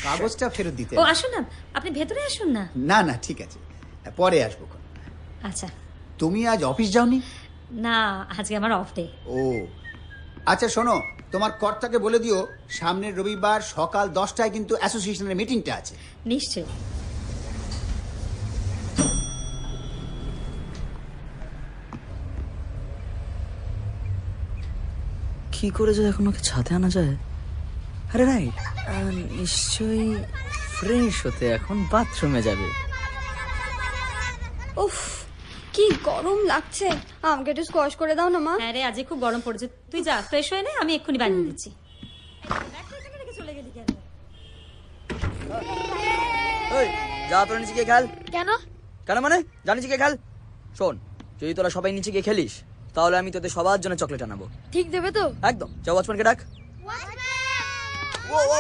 কাগজটা ফেরত দিতে। ও আসুন না, আপনি ভেতরে আসুন না। না না ঠিক আছে, পরে আসবো। আচ্ছা। তুমি আজ অফিস যাওনি? না, আজকে আমার অফ ডে। ও আচ্ছা, শোনো, তোমার কর্তাকে বলে দিও সামনের রবিবার সকাল 10টায় কিন্তু অ্যাসোসিয়েশনের মিটিংটা আছে। নিশ্চয়। কি করে যে এখন ওকে ছাদে আনা যায়? আরে রাইট, নিশ্চয়ই ফ্রেশ হতে এখন বাথরুমে যাবে। উফ কি গরম লাগছে, আমাকে একটু স্কোয়াশ করে দাও না মা। হ্যাঁ রে, আজকে খুব গরম পড়েছে। তুই যা, ফ্রেশ হয়ে নে, আমি এক্ষুনি বানিয়ে দিচ্ছি। চলে গেলি কেন? ওই যা, তোরা নিচে গিয়ে খেল। কেন? কেন মানে? যা নিচে গিয়ে খেল। শোন, যদি তোরা সবাই নিচে গিয়ে খেলিস তাহলে আমি তোদের সবার জন্য চকলেট আনাবো। ঠিক দেবে তো? একদম। যা, ওয়াচম্যানকে ডাক। ও ও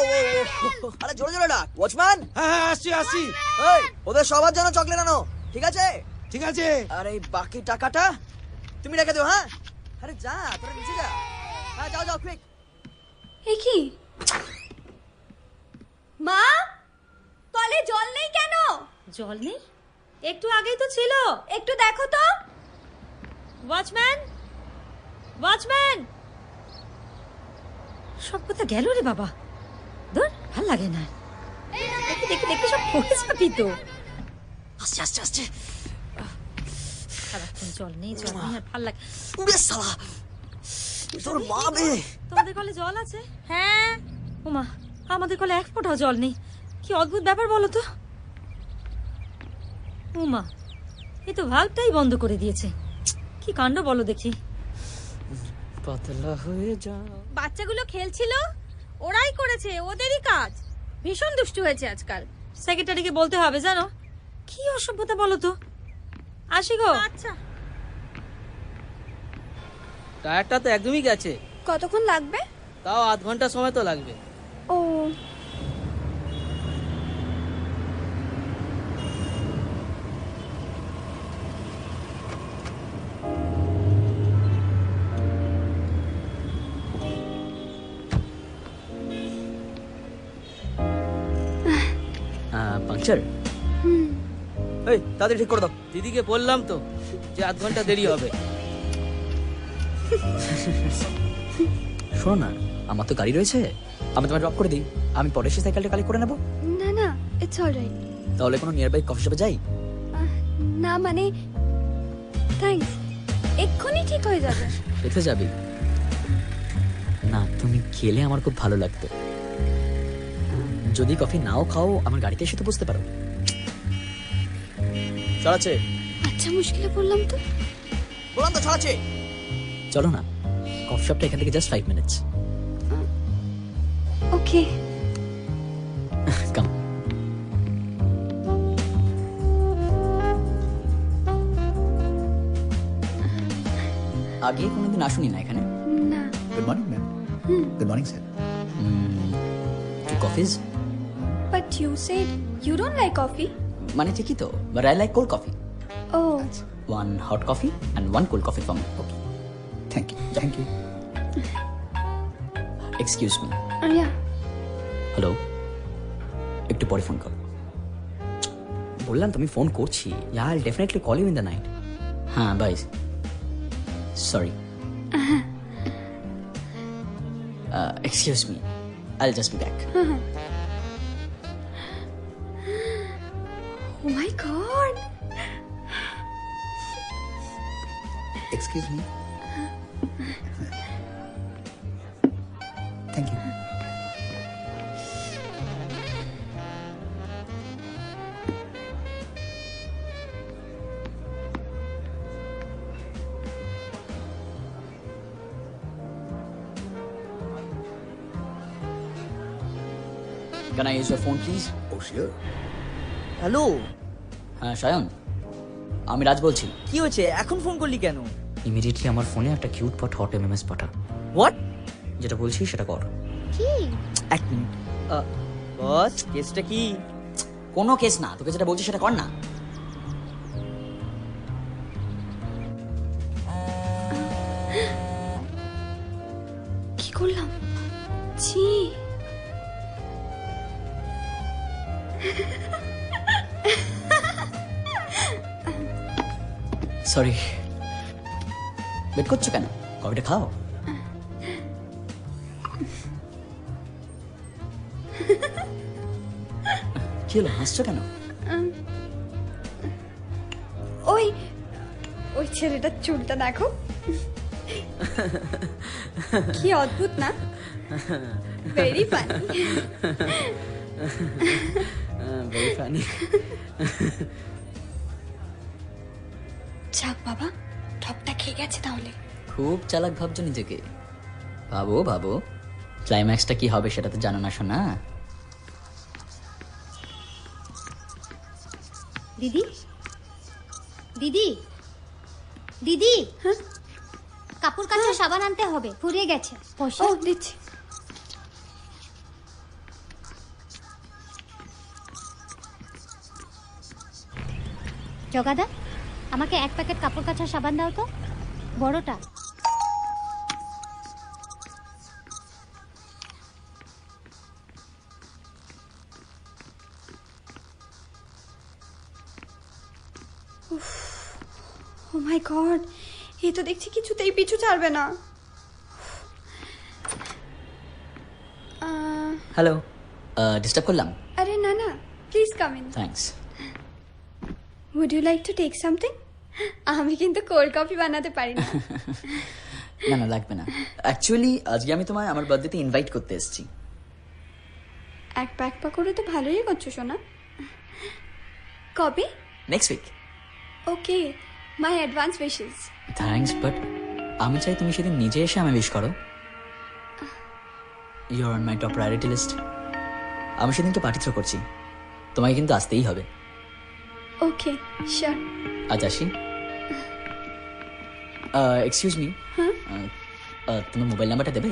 ও, আরে জোরে জোরে ডাক। ওয়াচম্যান। হ্যাঁ আসছি আসছি। এই, ওদের সবার জন্য চকলেট আনো, ঠিক আছে? ঠিক আছে। আর এই বাকি টাকাটা তুমি রেখে দিও। হ্যাঁ, আরে যা, তোরা নিচে যা। হ্যাঁ যাও যাও, কুইক। এ কি মা, কলে জল নেই কেন? জল নেই? একটু আগেই তো ছিল। একটু দেখো তো। Watchman, watchman. সব কথা গেল রে বাবা। ধর, ভাল লাগে না। দেখি দেখি দেখি, সব পড়ে যাবি তো। আস্তে আস্তে আস্তে। সারাক্ষণ জল নেই জল নেই, আর ভাল লাগে। বেশ শালা, তোর মা বে। তোমাদের কলে জল আছে? হ্যাঁ। ওমা, আমাদের কলে এক ফোঁটাও জল নেই। কি অদ্ভুত ব্যাপার বলো তো। ওমা, এ তো ভাল্বটাই বন্ধ করে দিয়েছে। কি কাণ্ড বলো দেখি। পাতলা হয়ে যা। বাচ্চাগুলো খেলছিল, ওরাই করেছে, ওদেরই কাজ। ভীষণ দুষ্টু হয়েছে আজকাল। সেক্রেটারিকে বলতে হবে, জানো কি অসভ্যতা বলো তো। আসি গো। আচ্ছা। টায়ারটা তো একদমই গেছে। কতক্ষণ লাগবে? তাও আধ ঘন্টা সময় তো লাগবে। ও পাংচার। এই তাড়াতাড়ি ঠিক করে দাও। দিদিকে বললাম তো যে আধ ঘন্টা দেরি হবে। শোনো না, আমার তো গাড়ি রয়েছে, আমি তোমায় ড্রপ করে দিই। আমি পরে এসে সাইকেলটা কালেক্ট করে নেবো। না না, ইটস অলরাইট। তাহলে কোনো নিয়ার বাই কফি শপে যাই? না মানে থ্যাঙ্কস, এক্ষুনি ঠিক হয়ে যাবে। কোথায় যাবি? না, তুমি গেলে আমার খুব ভালো লাগতো। যদি কফি নাও খাও, আমার গাড়িতে এসে তো বুঝতে পারো। চলাচ্ছে। আচ্ছা, মুশকিলে পড়লাম তো। বললাম তো চলাচ্ছে। চলো না, কফি শপটা এখান থেকে জাস্ট 5 মিনিটস। ওকে, কাম। আগে কোনোদিন আসুনি না এখানে? না। Good morning ma'am. Good morning sir. Two coffees? But you said you don't like coffee. মানে ঠিকই তো, but I like cold coffee. ও, 1 hot coffee and 1 cold coffee for me. Okay. Thank you thank you. Excuse me. Yeah hello, একটু পরে phone করো। বললাম তুমি phone করছি। Yeah, I'll definitely call you in the night. হ্যাঁ, bye. Sorry. Excuse me. I'll just be back. Oh my God. Excuse me. Thank you. Can I use your phone, please? Oh, sure. Hello. হ্যাঁ সায়ন, আমি রাজ বলছি। কি হয়েছে, এখন phone করলি কেন? Immediately আমার ফোনে একটা কিউট পট হট এমএমএস পাঠা। হোয়াট? যেটা বলছি সেটা কর। কি? এক মিনিট। বস, কেসটা কি? কোনো কেস না, তোকে যেটা বলছি সেটা কর না। করলাম? ছি। সরি, ওয়েট করছো কেন? কফিটা খাও। কি হলো, হাসছো কেন? ওই ওই ছেলেটার চুলটা দেখো, কি অদ্ভুত না? Very funny. Very funny. যাক বাবা, টপটা খেয়ে গেছে তাহলে। খুব চালাক ভাবছো নিজেকে। ভাবো ভাবো, ক্লাইম্যাক্সটা কি হবে সেটা তো জানো না শোনা। দিদি, দিদি, দিদি, কাপড় কাচার সাবান আনতে হবে, ফুরিয়ে গেছে। ও দিচ্ছি। জগাদা, আমাকে 1 প্যাকেট কাপড় কাচার সাবান দাও তো, বড়টা। ও মাই গড, এ তো দেখছি কিছুতেই পিছু ছাড়বে না। হ্যালো, ডিস্টার্ব করলাম? আরে না না, please come in. Thanks. Would you like to take something? আমি কিন্তু কোল্ড কফি বানাতে পারি না। না না, লাগবে না। অ্যাকচুয়ালি আজকে আমি তোমায় আমার বার্থডেতে ইনভাইট করতে এসেছি। এক প্যাক পা করে তো ভালোই করছো সোনা। কবে? Next week. Okay, my advance wishes. Thanks, but আমি চাই তুমি সেদিন নিজে এসে আমি উইশ করো। You are on my top priority list. আমি সেদিনকে পার্টি থ্রো করছি, তোমাকে কিন্তু আসতেই হবে। Okay, sure. আজ আসি। এক্সকিউজ মি, তোমার মোবাইল নাম্বারটা দেবে?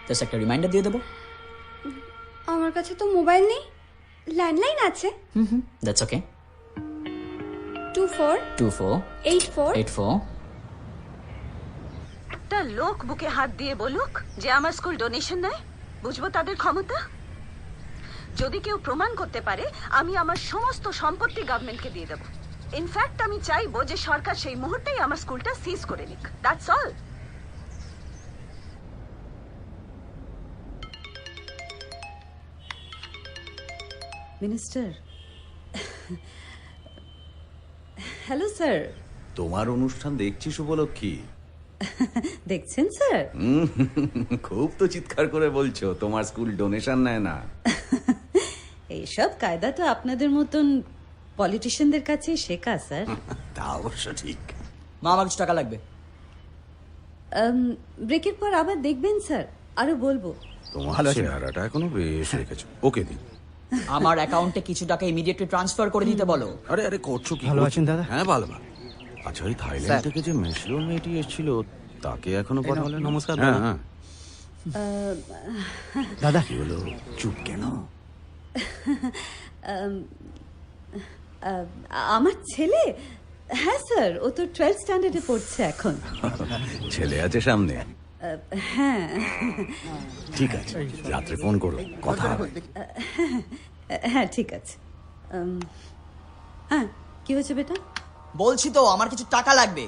জাস্ট একটা রিমাইন্ডার দিয়ে দেবো। আমার কাছে তো মোবাইল নেই, ল্যান্ডলাইন আছে। That's okay. 248484 একটা লোক বুকে হাত দিয়ে বলুক যে আমার স্কুল ডোনেশন নেয়, বুঝবো তাদের ক্ষমতা। যদি কেউ প্রমাণ করতে পারে, আমি আমার সমস্ত সম্পত্তি গভর্নমেন্টকে দিয়ে দেবো। ইনফ্যাক্ট আমি চাইবো যে সরকার সেই মুহূর্তেই আমার স্কুলটা সিজ করে নিক। That's all. Minister, hello sir. তোমার অনুষ্ঠান দেখছি শুভলক্ষ্মী। দেখছেন স্যার? খুব তো চিৎকার করে বলছো তোমার স্কুল ডোনেশন নেয় না। এইসব কায়দা তো আপনাদের মতন পলিটিশিয়ানদের কাছেই শেখা স্যার। তা অবশ্য ঠিক। মা, আমার কিছু টাকা লাগবে। ব্রেকের পর আবার দেখবেন স্যার, আরো বলবো। তোমার চেহারাটা এখনো বেশ রেখেছো। ওকে দিন। আমার অ্যাকাউন্টে কিছু টাকা ইমিডিয়েটলি ট্রান্সফার করে দিতে বলো। আরে আরে, করছো কি? ভালো আছেন দাদা? হ্যাঁ ভালো ভালো। আচ্ছা, ওই থাইল্যান্ড থেকে যে মেশরুল মেয়েটি এসেছিল, তাকে এখনো কথা বলে? নমস্কার হ্যাঁ হ্যাঁ। দাদা কি হলো, চুপ কেন? আমার ছেলে, হ্যাঁ স্যার, ও তো 12th স্ট্যান্ডার্ডে পড়ছে এখন। ছেলে আছে সামনে? হ্যাঁ। ঠিক আছে, রাত্রে ফোন করো, কথা হবে। হ্যাঁ ঠিক আছে। হ্যাঁ, কি হয়েছে বেটা? বলছি তো আমার কিছু টাকা লাগবে।